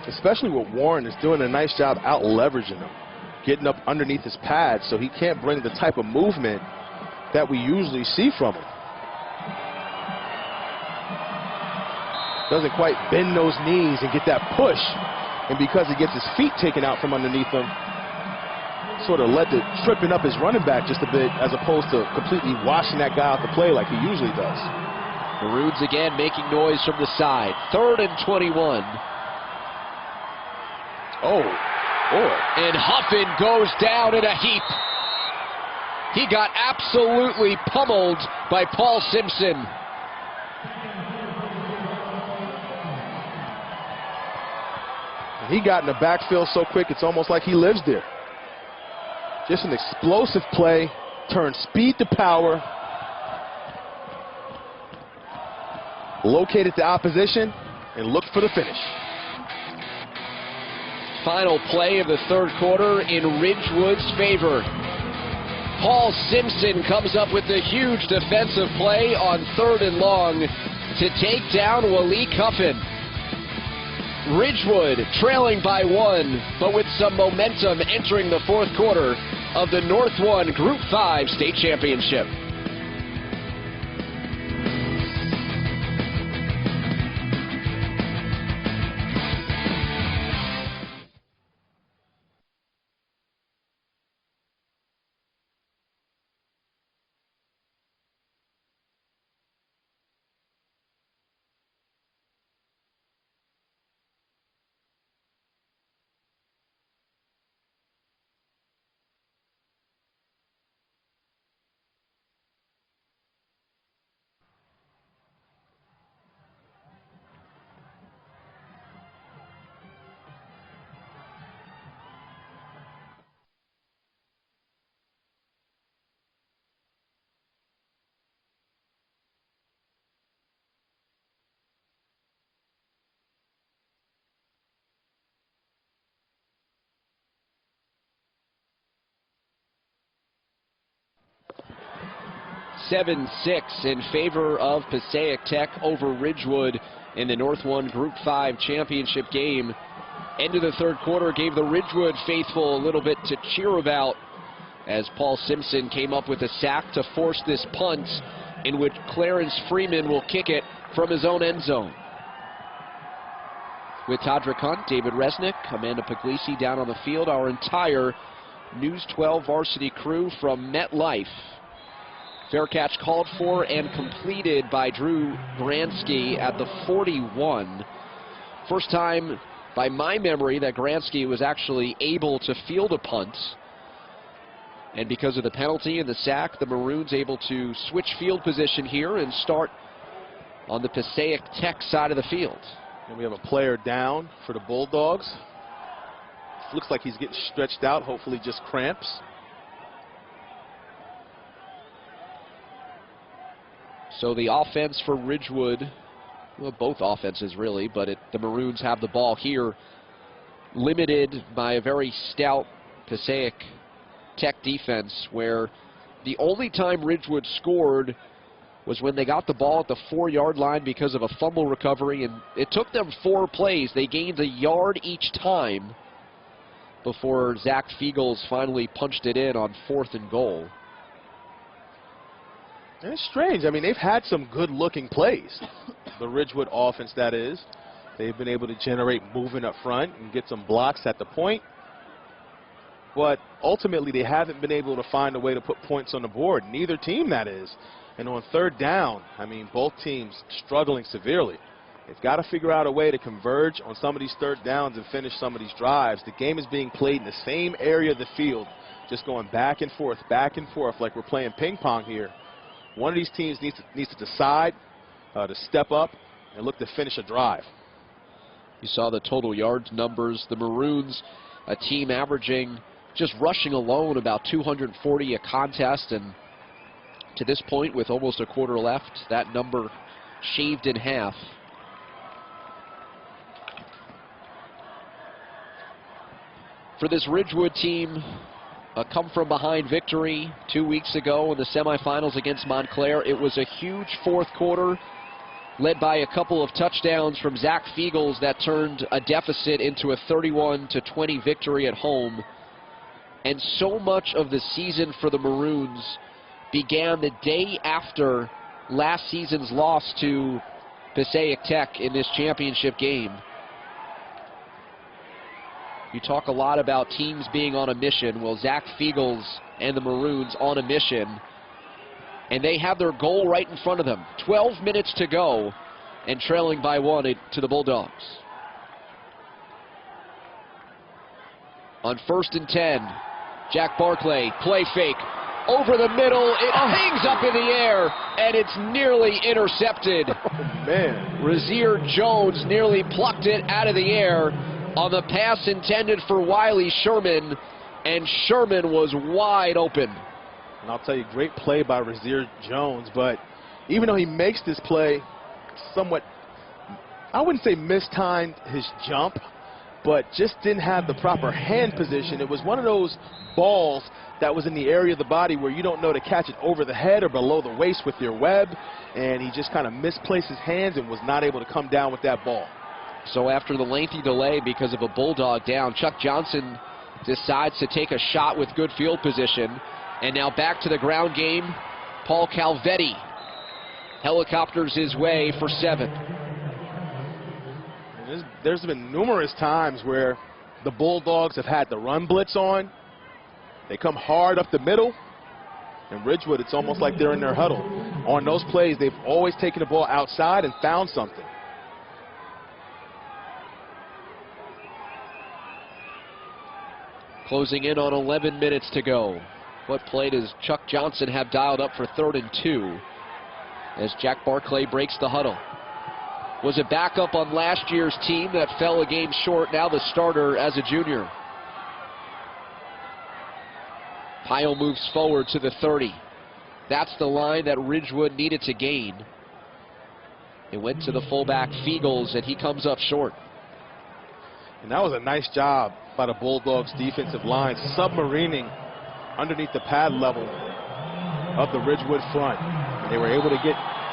especially with Warren, is doing a nice job out leveraging him, getting up underneath his pads so he can't bring the type of movement that we usually see from him. Doesn't quite bend those knees and get that push. And because he gets his feet taken out from underneath him, sort of led to tripping up his running back just a bit as opposed to completely washing that guy out the play like he usually does. Maroons again making noise from the side. 3rd and 21. Oh, boy. And Huffin goes down in a heap. He got absolutely pummeled by Paul Simpson. He got in the backfield so quick, it's almost like he lives there. Just an explosive play, turned speed to power, located the opposition, and looked for the finish. Final play of the 3rd quarter in Ridgewood's favor. Paul Simpson comes up with a huge defensive play on 3rd and long to take down Walik Huffin. Ridgewood trailing by 1, but with some momentum entering the 4th quarter of the North 1 Group 5 state championship. (7-6) in favor of Passaic Tech over Ridgewood in the North 1 Group 5 championship game. End of the 3rd quarter gave the Ridgewood faithful a little bit to cheer about as Paul Simpson came up with a sack to force this punt in which Clarence Freeman will kick it from his own end zone. With Todrick Hunt, David Resnick, Amanda Puglisi down on the field, our entire News 12 varsity crew from MetLife. Fair catch called for and completed by Drew Gransky at the 41. First time by my memory that Gransky was actually able to field a punt. And because of the penalty and the sack, the Maroons able to switch field position here and start on the Passaic Tech side of the field. And we have a player down for the Bulldogs. Looks like he's getting stretched out, hopefully just cramps. So the offense for Ridgewood, well, both offenses really, but the Maroons have the ball here, limited by a very stout Passaic Tech defense, where the only time Ridgewood scored was when they got the ball at the 4-yard line because of a fumble recovery, and it took them 4 plays. They gained a yard each time before Zach Fiegels finally punched it in on 4th and goal. And it's strange. I mean, they've had some good-looking plays. The Ridgewood offense, that is. They've been able to generate movement up front and get some blocks at the point. But ultimately, they haven't been able to find a way to put points on the board. Neither team, that is. And on 3rd down, I mean, both teams struggling severely. They've got to figure out a way to converge on some of these 3rd downs and finish some of these drives. The game is being played in the same area of the field, just going back and forth, like we're playing ping pong here. One of these teams needs to decide to step up and look to finish a drive. You saw the total yards numbers. The Maroons, a team averaging, just rushing alone, about 240 a contest, and to this point, with almost a quarter left, that number shaved in half. For this Ridgewood team, a come-from-behind victory 2 weeks ago in the semifinals against Montclair. It was a huge 4th quarter, led by a couple of touchdowns from Zach Fiegels that turned a deficit into a 31-20 victory at home. And so much of the season for the Maroons began the day after last season's loss to Passaic Tech in this championship game. You talk a lot about teams being on a mission. Well, Zach Fiegels and the Maroons on a mission, and they have their goal right in front of them. 12 minutes to go, and trailing by 1 to the Bulldogs. On 1st and 10, Jack Barclay, play fake, over the middle, it hangs up in the air, and it's nearly intercepted. Oh, man. Razier Jones nearly plucked it out of the air on the pass intended for Wiley Sherman, and Sherman was wide open. And I'll tell you, great play by Razier Jones, but even though he makes this play somewhat, I wouldn't say mistimed his jump, but just didn't have the proper hand position. It was one of those balls that was in the area of the body where you don't know to catch it over the head or below the waist with your web, and he just kind of misplaced his hands and was not able to come down with that ball. So after the lengthy delay because of a Bulldog down, Chuck Johnson decides to take a shot with good field position. And now back to the ground game, Paul Calvetti helicopters his way for 7. There's been numerous times where the Bulldogs have had the run blitz on. They come hard up the middle. And Ridgewood, it's almost like they're in their huddle. On those plays, they've always taken the ball outside and found something. Closing in on 11 minutes to go. What play does Chuck Johnson have dialed up for 3rd and 2 as Jack Barclay breaks the huddle? Was a backup on last year's team that fell a game short, now the starter as a junior. Pyle moves forward to the 30. That's the line that Ridgewood needed to gain. It went to the fullback Fiegels, and he comes up short. And that was a nice job by the Bulldogs defensive line, submarining underneath the pad level of the Ridgewood front. And they were able to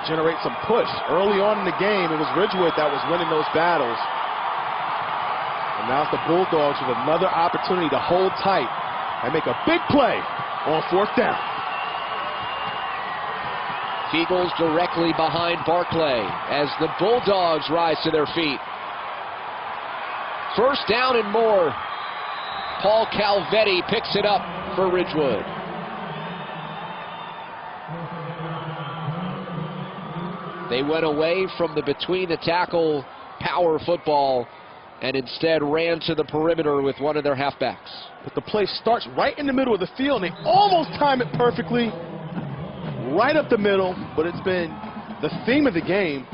generate some push. Early on in the game, it was Ridgewood that was winning those battles. And now it's the Bulldogs with another opportunity to hold tight and make a big play on 4th down. Fiegels directly behind Barclay as the Bulldogs rise to their feet. 1st down and more. Paul Calvetti picks it up for Ridgewood. They went away from the between the tackle power football and instead ran to the perimeter with one of their halfbacks. But the play starts right in the middle of the field, and they almost time it perfectly right up the middle, but it's been the theme of the game.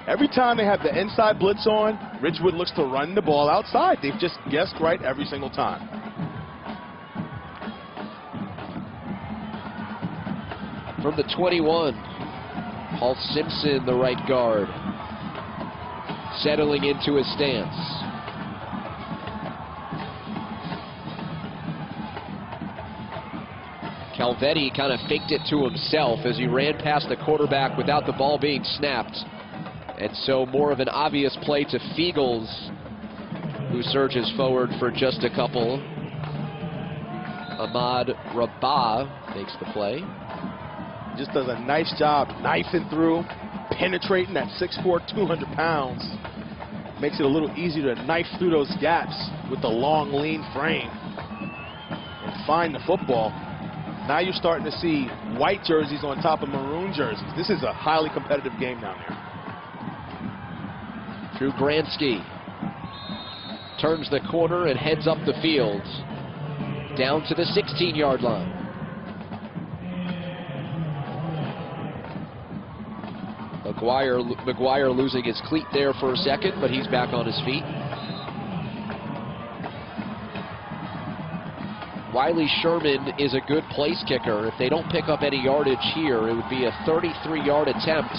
Every time they have the inside blitz on, Ridgewood looks to run the ball outside. They've just guessed right every single time. From the 21, Paul Simpson, the right guard, settling into his stance. Calvetti kind of faked it to himself as he ran past the quarterback without the ball being snapped. And so more of an obvious play to Fiegels, who surges forward for just a couple. Ahmad Rabah makes the play. Just does a nice job knifing through, penetrating that 6'4", 200 pounds. Makes it a little easier to knife through those gaps with the long, lean frame and find the football. Now you're starting to see white jerseys on top of maroon jerseys. This is a highly competitive game down there. Drew Gransky turns the corner and heads up the field down to the 16-yard line. McGuire losing his cleat there for a second, but he's back on his feet. Wiley Sherman is a good place kicker. If they don't pick up any yardage here, it would be a 33-yard attempt.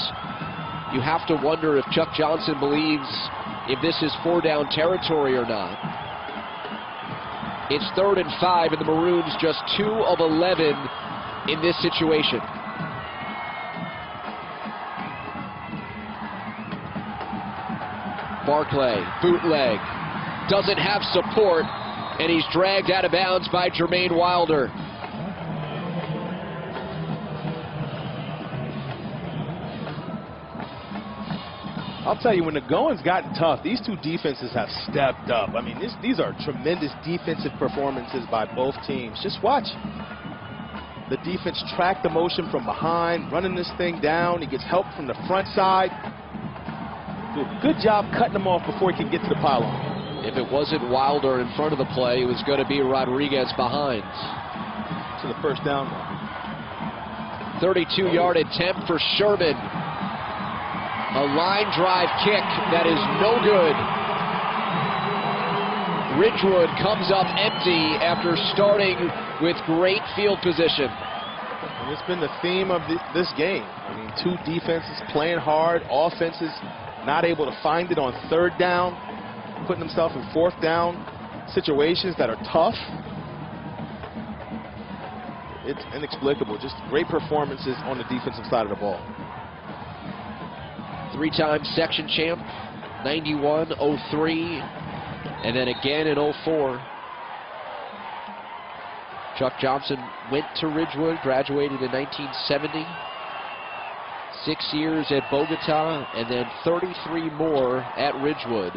You have to wonder if Chuck Johnson believes if this is 4-down territory or not. It's 3rd and 5, and the Maroons just 2 of 11 in this situation. Barclay, bootleg, doesn't have support, and he's dragged out of bounds by Jermaine Wilder. I'll tell you, when the going's gotten tough, these two defenses have stepped up. I mean, these are tremendous defensive performances by both teams. Just watch. The defense track the motion from behind, running this thing down. He gets help from the front side. Good job cutting him off before he can get to the pylon. If it wasn't Wilder in front of the play, it was going to be Rodriguez behind. To the first down. 32-yard attempt for Sherman. A line drive kick that is no good. Ridgewood comes up empty after starting with great field position. And it's been the theme of this game. I mean, two defenses playing hard, offenses not able to find it on third down, putting themselves in fourth down situations that are tough. It's inexplicable. Just great performances on the defensive side of the ball. Three-time section champ, 91, 03, and then again in 04. Chuck Johnson went to Ridgewood, graduated in 1970. 6 years at Bogota, and then 33 more at Ridgewood.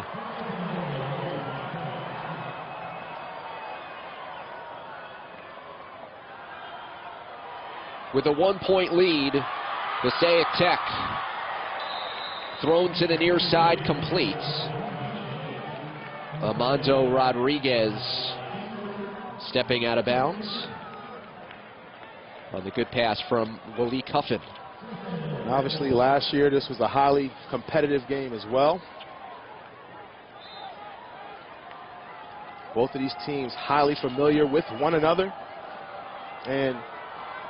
With a 1-point lead, Passaic Tech thrown to the near side, complete. Armando Rodriguez stepping out of bounds on the good pass from Malik Huffin. And obviously last year this was a highly competitive game as well. Both of these teams highly familiar with one another, and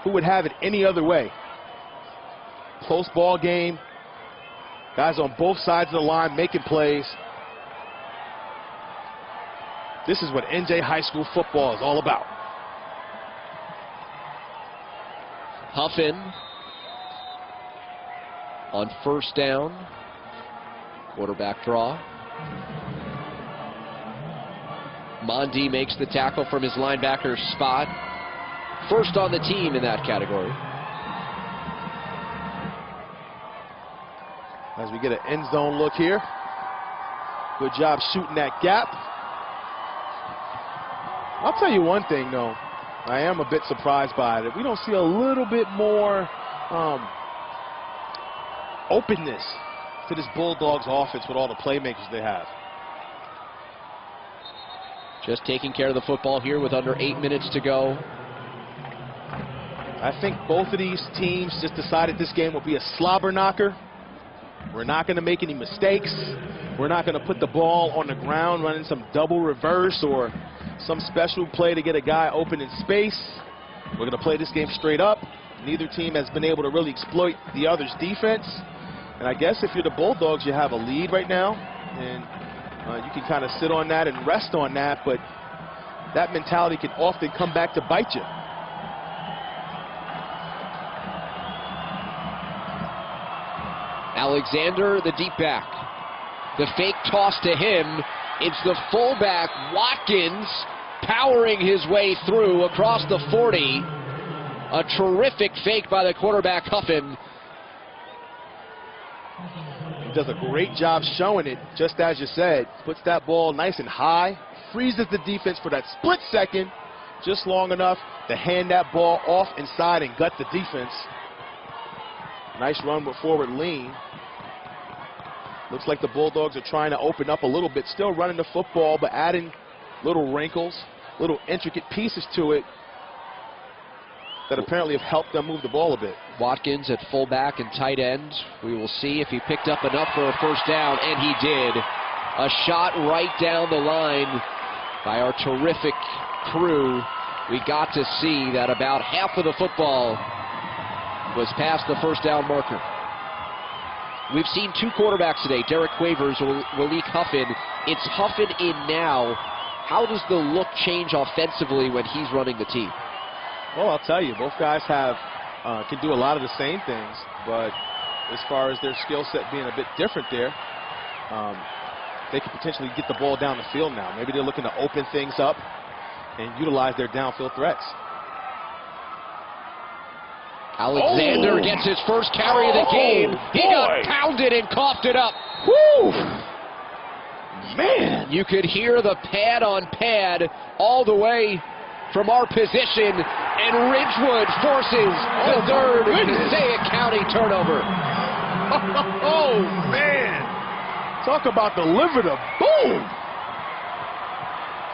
who would have it any other way? Close ball game. Guys on both sides of the line making plays. This is what NJ high school football is all about. Huffin on first down. Quarterback draw. Mondi makes the tackle from his linebacker's spot. First on the team in that category. As we get an end zone look here. Good job shooting that gap. I'll tell you one thing, though. I am a bit surprised by it. We don't see a little bit more openness to this Bulldogs offense with all the playmakers they have. Just taking care of the football here with under 8 minutes to go. I think both of these teams just decided this game will be a slobber knocker. We're not going to make any mistakes. We're not going to put the ball on the ground running some double reverse or some special play to get a guy open in space. We're going to play this game straight up. Neither team has been able to really exploit the other's defense. And I guess if you're the Bulldogs, you have a lead right now. And you can kind of sit on that and rest on that. But that mentality can often come back to bite you. Alexander, the deep back. The fake toss to him. It's the fullback, Watkins, powering his way through across the 40. A terrific fake by the quarterback, Huffin. He does a great job showing it, just as you said. Puts that ball nice and high, freezes the defense for that split second, just long enough to hand that ball off inside and gut the defense. Nice run with forward lean. Looks like the Bulldogs are trying to open up a little bit, still running the football, but adding little wrinkles, little intricate pieces to it that apparently have helped them move the ball a bit. Watkins at fullback and tight end. We will see if he picked up enough for a first down, and he did. A shot right down the line by our terrific crew. We got to see that about half of the football was past the first down marker. We've seen two quarterbacks today, Derek Quavers or Malik Huffin. It's Huffin in now. How does the look change offensively when he's running the team? Well, I'll tell you, both guys have can do a lot of the same things, but as far as their skill set being a bit different there, they could potentially get the ball down the field now. Maybe they're looking to open things up and utilize their downfield threats. Alexander gets his first carry of the game. He got pounded and coughed it up. Woo! Man! You could hear the pad on pad all the way from our position, and Ridgewood forces the third Passaic County turnover. Oh, man! Talk about deliver the boom!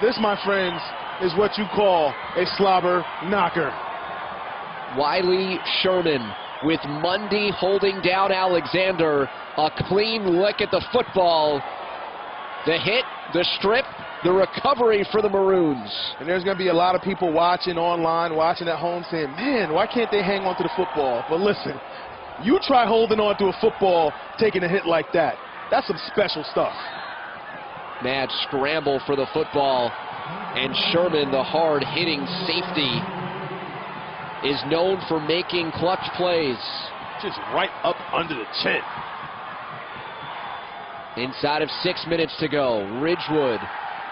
This, my friends, is what you call a slobber knocker. Wiley Sherman with Mundy holding down Alexander. A clean lick at the football. The hit, the strip, the recovery for the Maroons. And there's going to be a lot of people watching online, watching at home, saying, man, why can't they hang on to the football? But listen, you try holding on to a football, taking a hit like that. That's some special stuff. Mad scramble for the football. And Sherman, the hard-hitting safety, is known for making clutch plays. Just right up under the chin. Inside of 6 minutes to go, Ridgewood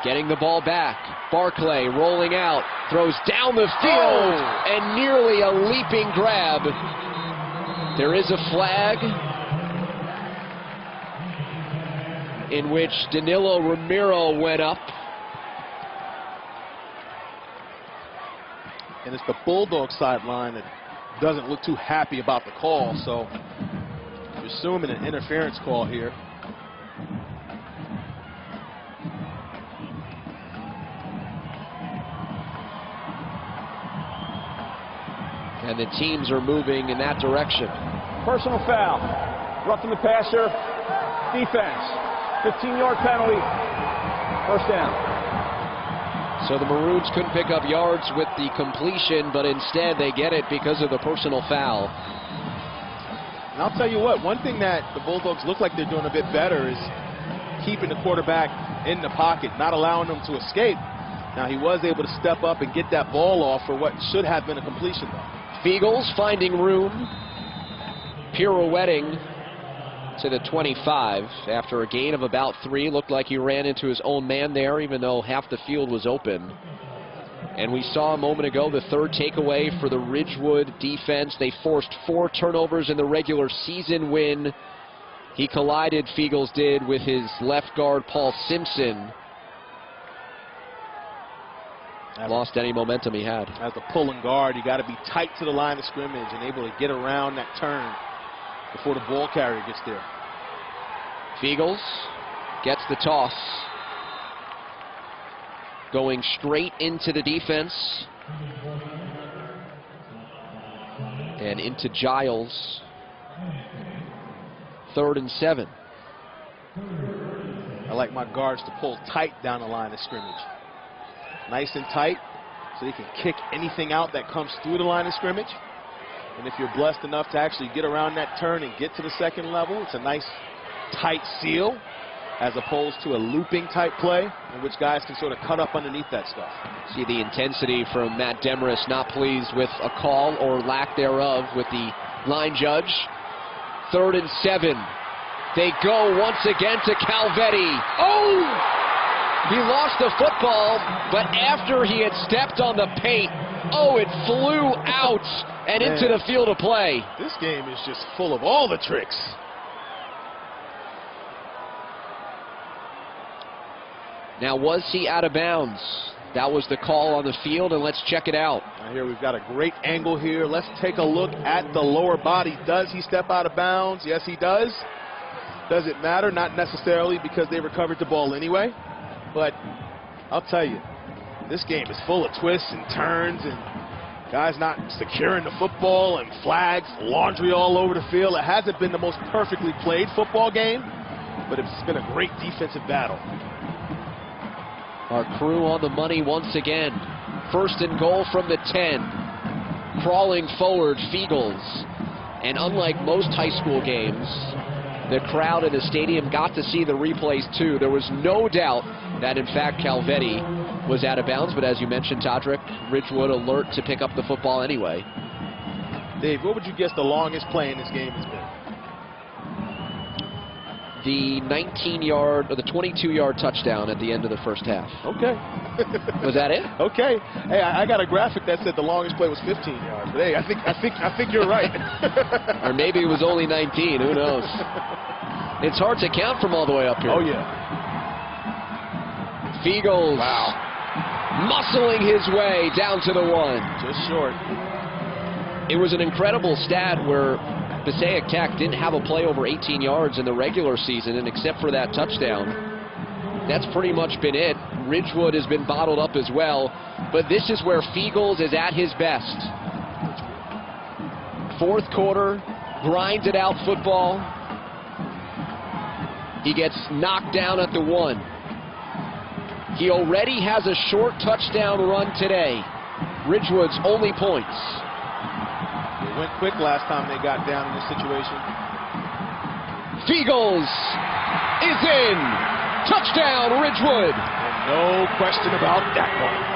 getting the ball back. Barclay rolling out, throws down the field, and nearly a leaping grab. There is a flag in which Danilo Ramiro went up. And it's the Bulldog sideline that doesn't look too happy about the call, so you're assuming an interference call here. And the teams are moving in that direction. Personal foul. Roughing the passer. Defense. 15-yard penalty. First down. So the Maroons couldn't pick up yards with the completion, but instead they get it because of the personal foul. And I'll tell you what, one thing that the Bulldogs look like they're doing a bit better is keeping the quarterback in the pocket, not allowing him to escape. Now, he was able to step up and get that ball off for what should have been a completion, though. Fiegels finding room, pirouetting to the 25 after a gain of about 3. Looked like he ran into his own man there, even though half the field was open. And we saw a moment ago the third takeaway for the Ridgewood defense. They forced 4 turnovers in the regular season win. He collided, Fiegels did, with his left guard, Paul Simpson. Lost any momentum he had. As a pulling guard, you got to be tight to the line of scrimmage and able to get around that turn before the ball carrier gets there. Fiegels gets the toss. Going straight into the defense. And into Giles. 3rd and 7. I like my guards to pull tight down the line of scrimmage. Nice and tight, so they can kick anything out that comes through the line of scrimmage. And if you're blessed enough to actually get around that turn and get to the second level, it's a nice tight seal, as opposed to a looping type play in which guys can sort of cut up underneath that stuff. See the intensity from Matt Demarest, not pleased with a call or lack thereof with the line judge. 3rd and 7. They go once again to Calvetti. Oh! He lost the football, but after he had stepped on the paint, it flew out and into the field of play. This game is just full of all the tricks. Now, was he out of bounds? That was the call on the field, and let's check it out. Now here we've got a great angle here. Let's take a look at the lower body. Does he step out of bounds? Yes, he does. Does it matter? Not necessarily, because they recovered the ball anyway. But I'll tell you, this game is full of twists and turns and guys not securing the football and flags, laundry all over the field. It hasn't been the most perfectly played football game, but it's been a great defensive battle. Our crew on the money once again. 1st and goal from the 10. Crawling forward, Fiegels. And unlike most high school games, the crowd in the stadium got to see the replays too. There was no doubt that, in fact, Calvetti was out of bounds. But as you mentioned, Todrick, Ridgewood alert to pick up the football anyway. Dave, what would you guess the longest play in this game has been? the 19-yard or the 22-yard touchdown at the end of the first half. Okay. Was that it? Okay. Hey, I got a graphic that said the longest play was 15 yards. But hey, I think you're right. Or maybe it was only 19. Who knows? It's hard to count from all the way up here. Oh yeah. Fiegels. Wow. Muscling his way down to the 1. Just short. It was an incredible stat where Passaic Tech didn't have a play over 18 yards in the regular season, and except for that touchdown, that's pretty much been it. Ridgewood has been bottled up as well, but this is where Fiegels is at his best. Fourth quarter, grinded out football. He gets knocked down at the 1. He already has a short touchdown run today. Ridgewood's only points. It went quick last time they got down in this situation. Fiegels is in. Touchdown, Ridgewood. And no question about that one.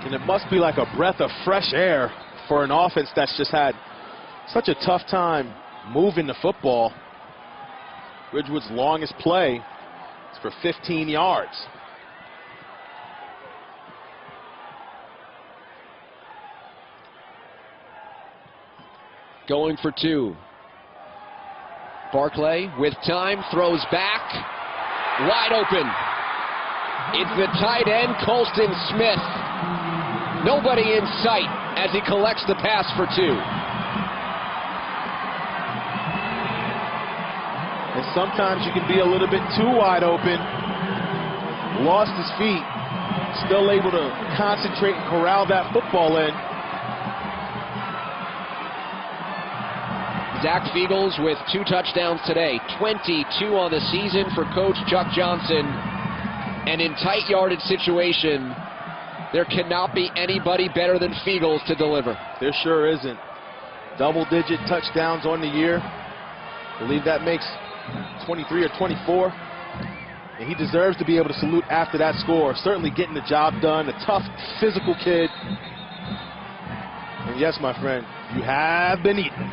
And it must be like a breath of fresh air for an offense that's just had such a tough time moving the football. Ridgewood's longest play is for 15 yards. Going for 2. Barclay with time, throws back, wide open. It's the tight end, Colston Smith. Nobody in sight as he collects the pass for 2. And sometimes you can be a little bit too wide open. Lost his feet. Still able to concentrate and corral that football in. Zach Fiegels with 2 touchdowns today. 22 on the season for Coach Chuck Johnson. And in tight yardage situation, there cannot be anybody better than Fiegels to deliver. There sure isn't. Double-digit touchdowns on the year. I believe that makes 23 or 24. And he deserves to be able to salute after that score. Certainly getting the job done. A tough, physical kid. And yes, my friend, you have been eaten.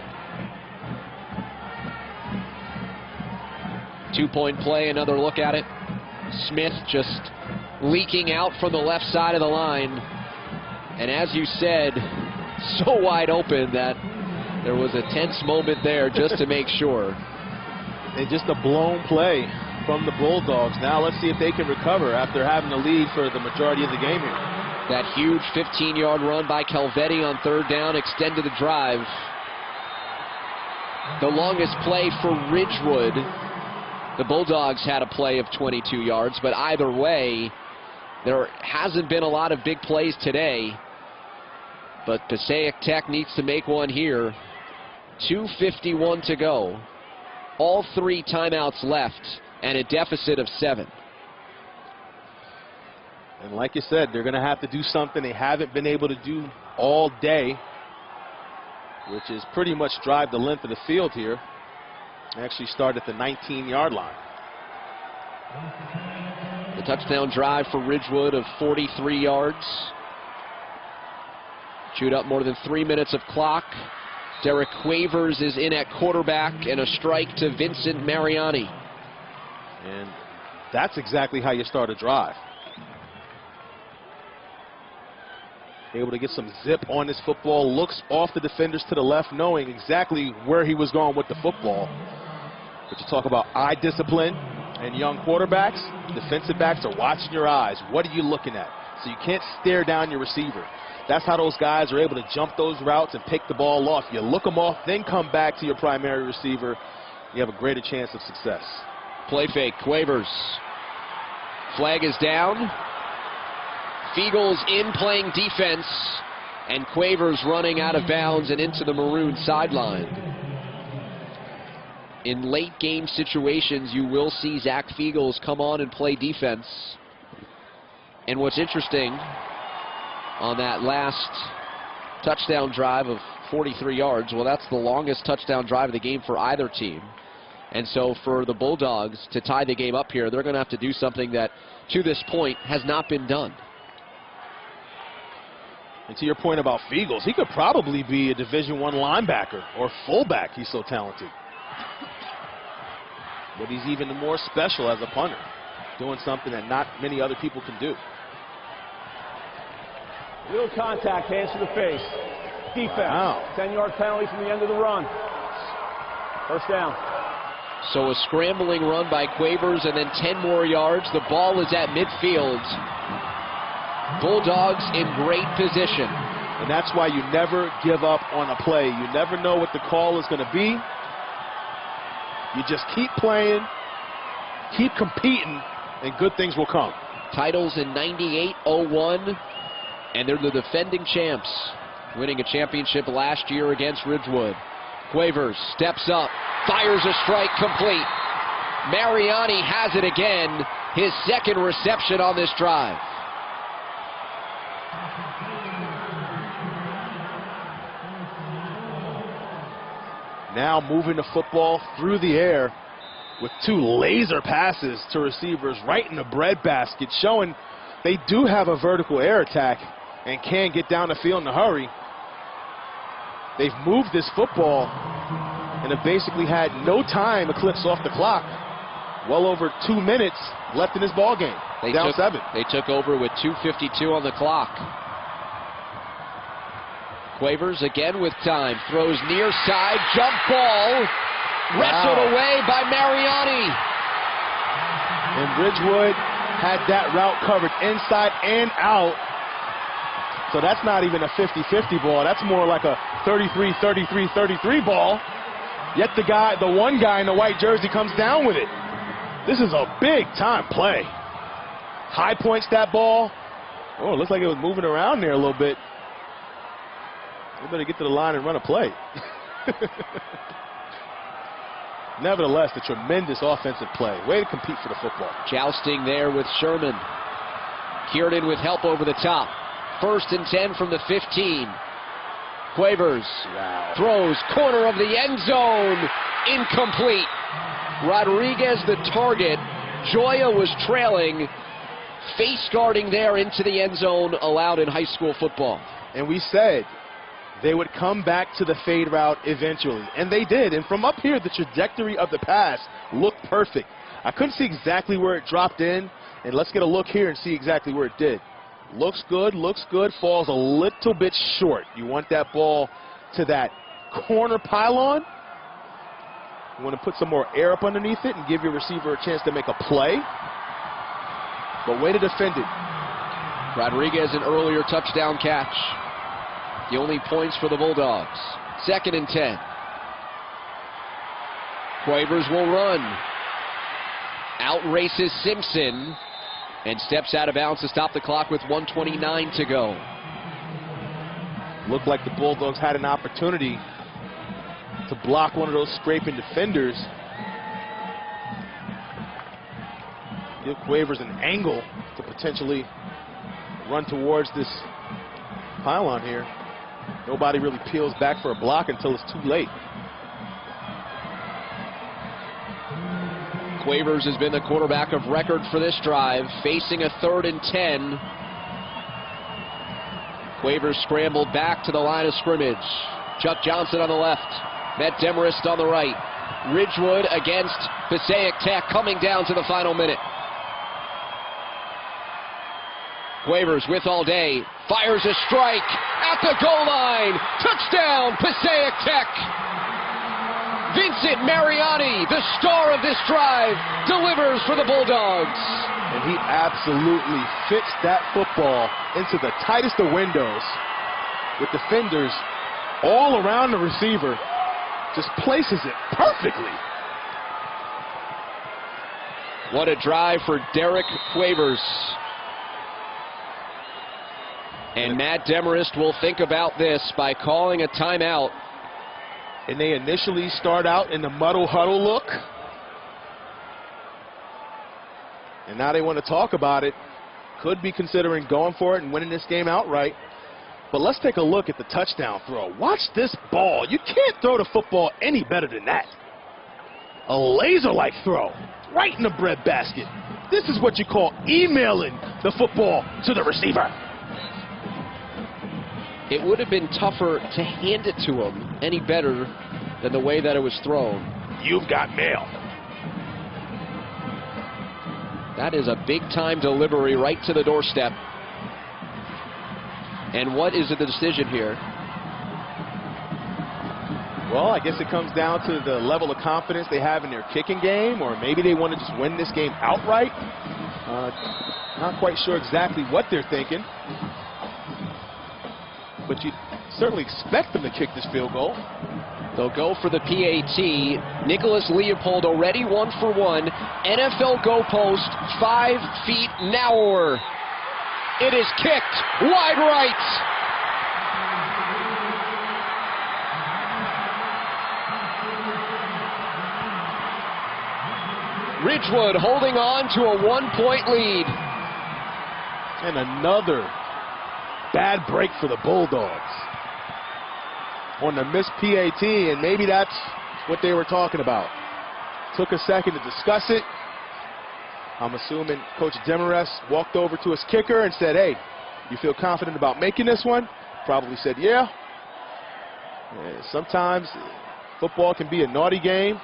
2-point play, another look at it. Smith just leaking out from the left side of the line. And as you said, so wide open that there was a tense moment there just to make sure. And just a blown play from the Bulldogs. Now let's see if they can recover after having the lead for the majority of the game here. That huge 15-yard run by Calvetti on 3rd down extended the drive. The longest play for Ridgewood. The Bulldogs had a play of 22 yards, but either way, there hasn't been a lot of big plays today. But Passaic Tech needs to make one here. 2:51 to go. All 3 timeouts left, and a deficit of 7. And like you said, they're going to have to do something they haven't been able to do all day, which is pretty much drive the length of the field here. Actually start at the 19-yard line. The touchdown drive for Ridgewood of 43 yards. Chewed up more than 3 minutes of clock. Derek Quavers is in at quarterback, and a strike to Vincent Mariani. And that's exactly how you start a drive. Able to get some zip on this football, looks off the defenders to the left, knowing exactly where he was going with the football. But you talk about eye discipline and young quarterbacks, defensive backs are watching your eyes. What are you looking at? So you can't stare down your receiver. That's how those guys are able to jump those routes and pick the ball off. You look them off, then come back to your primary receiver. You have a greater chance of success. Play fake, Quavers. Flag is down. Fiegels in playing defense, and Quavers running out of bounds and into the maroon sideline. In late game situations, you will see Zach Fiegels come on and play defense. And what's interesting on that last touchdown drive of 43 yards. Well, that's the longest touchdown drive of the game for either team. And so for the Bulldogs to tie the game up here, they're going to have to do something that, to this point, has not been done. And to your point about Fiegels, he could probably be a Division I linebacker or fullback. He's so talented. But he's even more special as a punter, doing something that not many other people can do. Little contact, hands to the face. Defense. Wow. 10-yard penalty from the end of the run. First down. So a scrambling run by Quavers and then 10 more yards. The ball is at midfield. Bulldogs in great position. And that's why you never give up on a play. You never know what the call is going to be. You just keep playing, keep competing, and good things will come. Titles in 98, 01, and they're the defending champs, winning a championship last year against Ridgewood. Quavers steps up, fires a strike complete. Mariani has it again, his second reception on this drive. Now moving the football through the air with two laser passes to receivers right in the breadbasket, showing they do have a vertical air attack and can get down the field in a hurry. They've moved this football and have basically had no time eclipse off the clock. Well over 2 minutes left in this ball game. Down 7. They took over with 2:52 on the clock. Quavers again with time, throws near side, jump ball, wrestled away by Mariani. And Ridgewood had that route covered inside and out. So that's not even a 50-50 ball. That's more like a 33-33-33 ball. Yet the one guy in the white jersey comes down with it. This is a big-time play. High points that ball. Oh, it looks like it was moving around there a little bit. We better get to the line and run a play. Nevertheless, a tremendous offensive play. Way to compete for the football. Jousting there with Sherman. Kiernan with help over the top. 1st and 10 from the 15. Quavers throws corner of the end zone. Incomplete. Rodriguez the target. Joya was trailing. Face guarding there into the end zone allowed in high school football. And we said they would come back to the fade route eventually. And they did. And from up here, the trajectory of the pass looked perfect. I couldn't see exactly where it dropped in. And let's get a look here and see exactly where it did. Looks good, falls a little bit short. You want that ball to that corner pylon. You want to put some more air up underneath it and give your receiver a chance to make a play. But way to defend it. Rodriguez, an earlier touchdown catch. The only points for the Bulldogs. 2nd and 10. Quavers will run. Outraces Simpson and steps out of bounds to stop the clock with 1:29 to go. Looked like the Bulldogs had an opportunity to block one of those scraping defenders. Give Quavers an angle to potentially run towards this pylon here. Nobody really peels back for a block until it's too late. Quavers has been the quarterback of record for this drive, facing a 3rd and 10. Quavers scrambled back to the line of scrimmage. Chuck Johnson on the left, Matt Demarest on the right. Ridgewood against Passaic Tech coming down to the final minute. Quavers with all day, fires a strike at the goal line. Touchdown, Passaic Tech. Vincent Mariani, the star of this drive, delivers for the Bulldogs. And he absolutely fits that football into the tightest of windows with defenders all around the receiver. Just places it perfectly. What a drive for Derek Quavers. And Matt Demarest will think about this by calling a timeout. And they initially start out in the muddle huddle look. And now they want to talk about it. Could be considering going for it and winning this game outright. But let's take a look at the touchdown throw. Watch this ball. You can't throw the football any better than that. A laser-like throw right in the breadbasket. This is what you call emailing the football to the receiver. It would have been tougher to hand it to him any better than the way that it was thrown. You've got mail. That is a big-time delivery right to the doorstep. And what is the decision here? Well, I guess it comes down to the level of confidence they have in their kicking game, or maybe they want to just win this game outright. Not quite sure exactly what they're thinking. But you certainly expect them to kick this field goal. They'll go for the PAT. Nicholas Leopold already 1 for 1. NFL goalpost, 5 feet narrower. It is kicked wide right. Ridgewood holding on to a 1-point lead. And another bad break for the Bulldogs on the missed PAT, and maybe that's what they were talking about. Took a second to discuss it. I'm assuming Coach Demarest walked over to his kicker and said, hey, you feel confident about making this one? Probably said, yeah. Sometimes football can be a naughty game,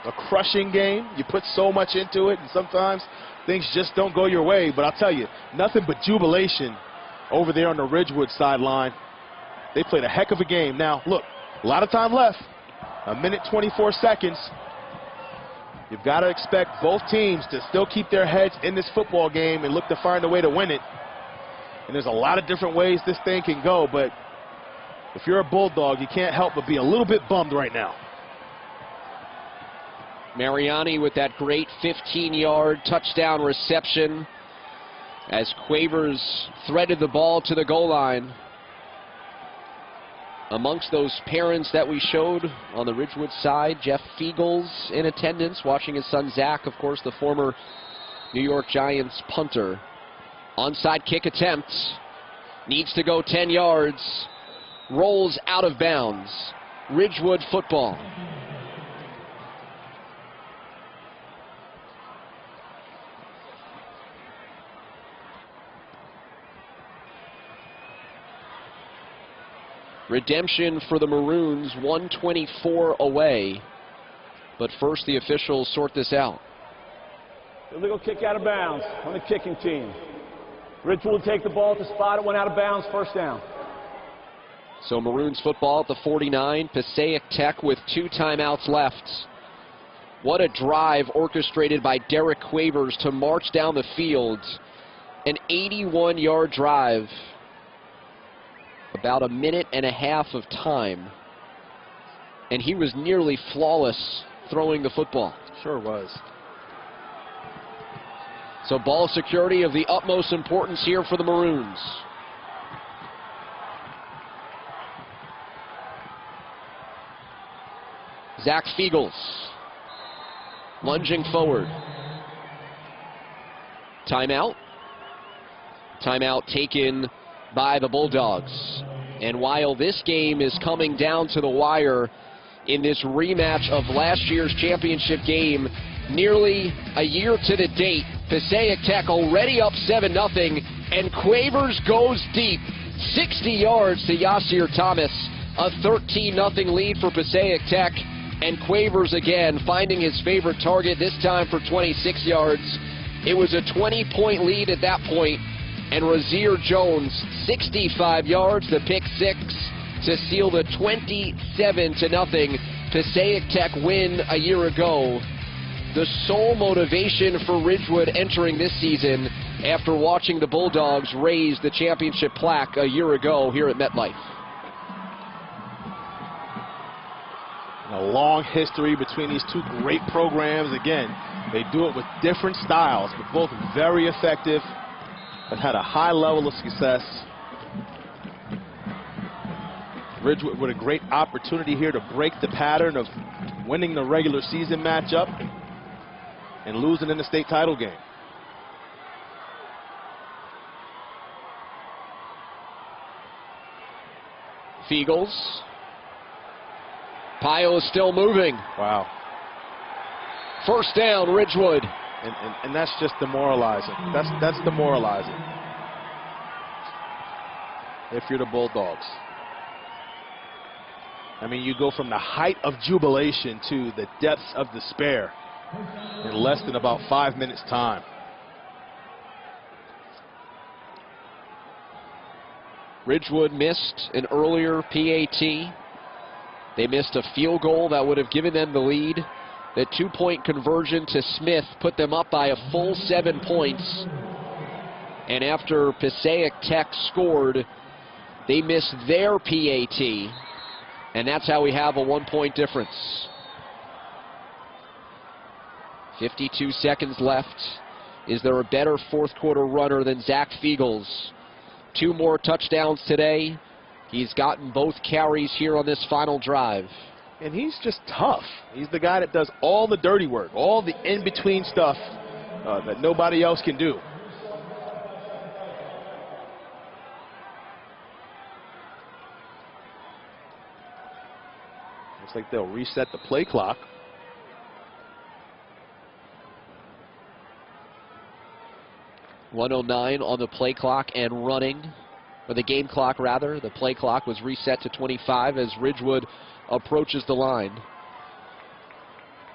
a crushing game. You put so much into it, and sometimes things just don't go your way. But I'll tell you, nothing but jubilation over there on the Ridgewood sideline. They played a heck of a game. Now, look, a lot of time left. 1:24 seconds. You've got to expect both teams to still keep their heads in this football game and look to find a way to win it. And there's a lot of different ways this thing can go, but if you're a Bulldog, you can't help but be a little bit bummed right now. Mariani with that great 15-yard touchdown reception as Quavers threaded the ball to the goal line. Amongst those parents that we showed on the Ridgewood side, Jeff Fiegel's in attendance, watching his son Zach, of course, the former New York Giants punter. Onside kick attempt. Needs to go 10 yards. Rolls out of bounds. Ridgewood football. Redemption for the Maroons, 124 away. But first the officials sort this out. Illegal kick out of bounds on the kicking team. Ridgewood will take the ball at the spot. It went out of bounds, first down. So Maroons football at the 49. Passaic Tech with 2 timeouts left. What a drive orchestrated by Derek Quavers to march down the field. An 81-yard drive. About 1.5 minutes of time. And he was nearly flawless throwing the football. Sure was. So ball security of the utmost importance here for the Maroons. Zach Fiegel's lunging forward. Timeout. Timeout taken by the Bulldogs. And while this game is coming down to the wire in this rematch of last year's championship game, nearly a year to the date, Passaic Tech already up 7-0, and Quavers goes deep. 60 yards to Yasir Thomas. A 13-0 lead for Passaic Tech, and Quavers again finding his favorite target, this time for 26 yards. It was a 20-point lead at that point, and Razir Jones, 65 yards, the pick six to seal the 27-0 Passaic Tech win a year ago. The sole motivation for Ridgewood entering this season after watching the Bulldogs raise the championship plaque a year ago here at MetLife. A long history between these two great programs. Again, they do it with different styles, but both very effective and had a high level of success. Ridgewood with a great opportunity here to break the pattern of winning the regular season matchup and losing in the state title game. Fiegels. Pio is still moving. Wow. First down, Ridgewood. And that's just demoralizing. That's demoralizing. If you're the Bulldogs. I mean, you go from the height of jubilation to the depths of despair in less than about 5 minutes' time. Ridgewood missed an earlier PAT. They missed a field goal that would have given them the lead. The two-point conversion to Smith put them up by a full 7 points. And after Passaic Tech scored, they missed their PAT. And that's how we have a 1 point difference. 52 seconds left. Is there a better fourth quarter runner than Zach Fiegels? 2 more touchdowns today. He's gotten both carries here on this final drive. And he's just tough. He's the guy that does all the dirty work, all the in-between stuff that nobody else can do. Looks like they'll reset the play clock. .109 on the play clock and running, or the game clock rather. The play clock was reset to 25 as Ridgewood approaches the line.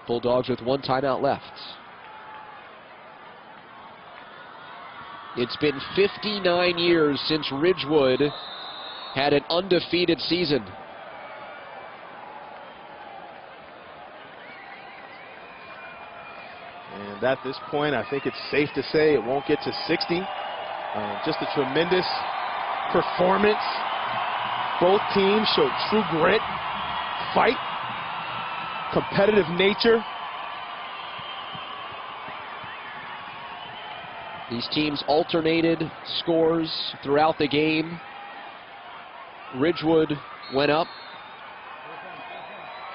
Bulldogs with 1 timeout left. It's been 59 years since Ridgewood had an undefeated season. And at this point, I think it's safe to say it won't get to 60. Just a tremendous performance. Both teams showed true grit, fight, competitive nature. These teams alternated scores throughout the game. Ridgewood went up.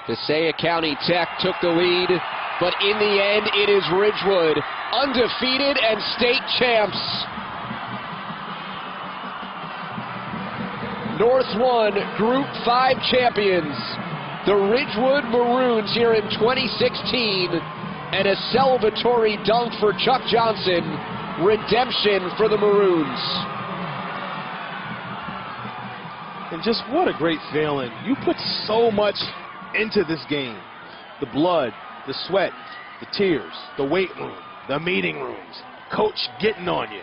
Passaic County Tech took the lead, but in the end, it is Ridgewood, undefeated and state champs. North 1, Group 5 champions. The Ridgewood Maroons here in 2016, and a celebratory dunk for Chuck Johnson. Redemption for the Maroons. And just what a great feeling. You put so much into this game. The blood, the sweat, the tears, the weight room, the meeting rooms, coach getting on you,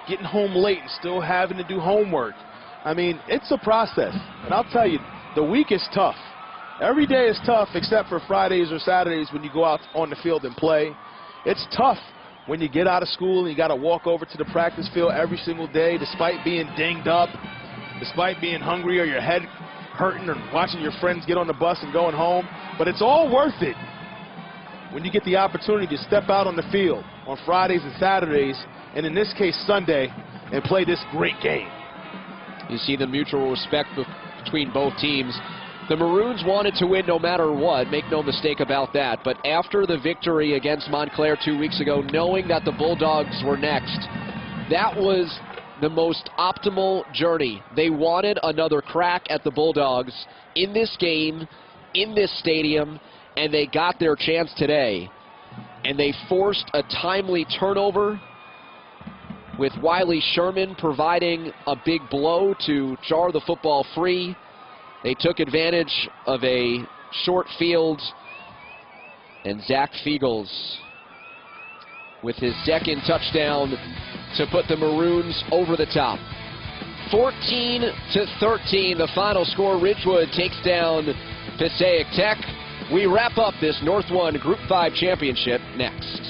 getting home late and still having to do homework. I mean, it's a process. And I'll tell you, the week is tough. Every day is tough except for Fridays or Saturdays when you go out on the field and play. It's tough when you get out of school and you got to walk over to the practice field every single day despite being dinged up, despite being hungry or your head hurting or watching your friends get on the bus and going home. But it's all worth it when you get the opportunity to step out on the field on Fridays and Saturdays, and in this case Sunday, and play this great game. You see the mutual respect between both teams. The Maroons wanted to win no matter what, make no mistake about that. But after the victory against Montclair 2 weeks ago, knowing that the Bulldogs were next, that was the most optimal journey. They wanted another crack at the Bulldogs in this game, in this stadium, and they got their chance today. And they forced a timely turnover, with Wiley Sherman providing a big blow to jar the football free. They took advantage of a short field, and Zach Fiegels with his second touchdown to put the Maroons over the top. 14-13, the final score. Ridgewood takes down Passaic Tech. We wrap up this North 1 Group 5 championship next.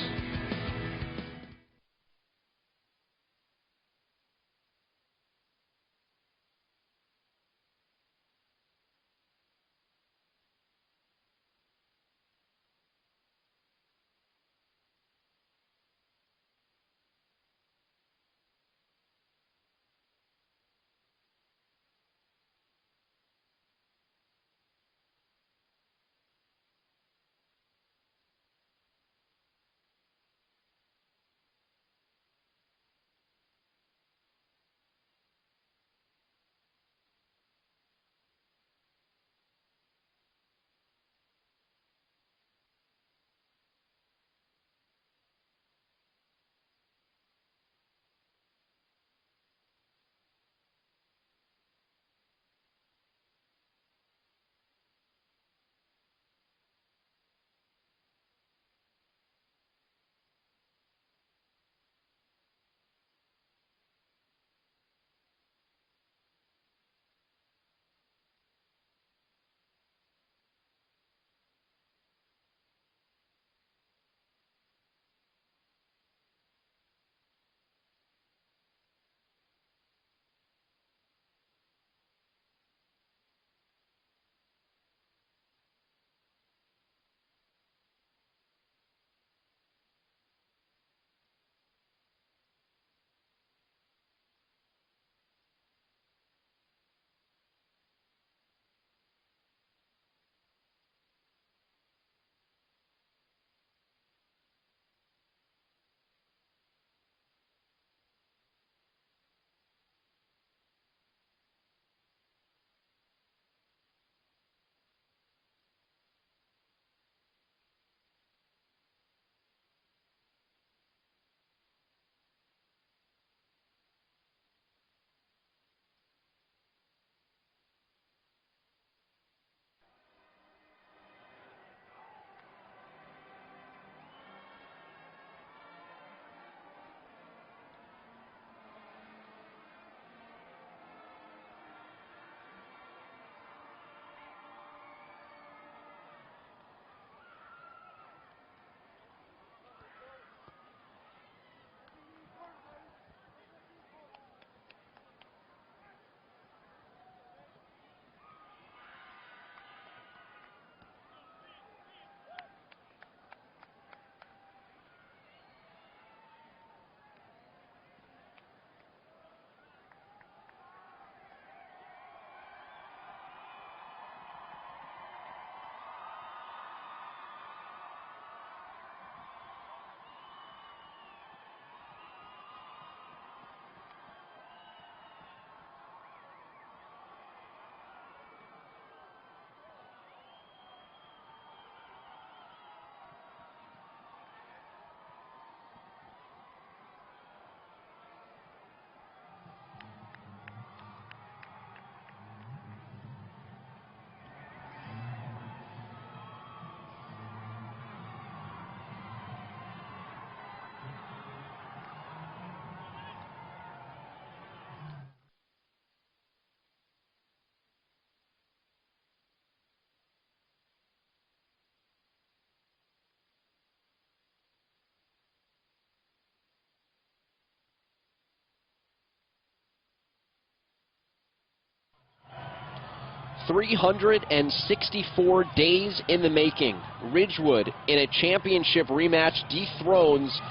364 days in the making. Ridgewood in a championship rematch dethrones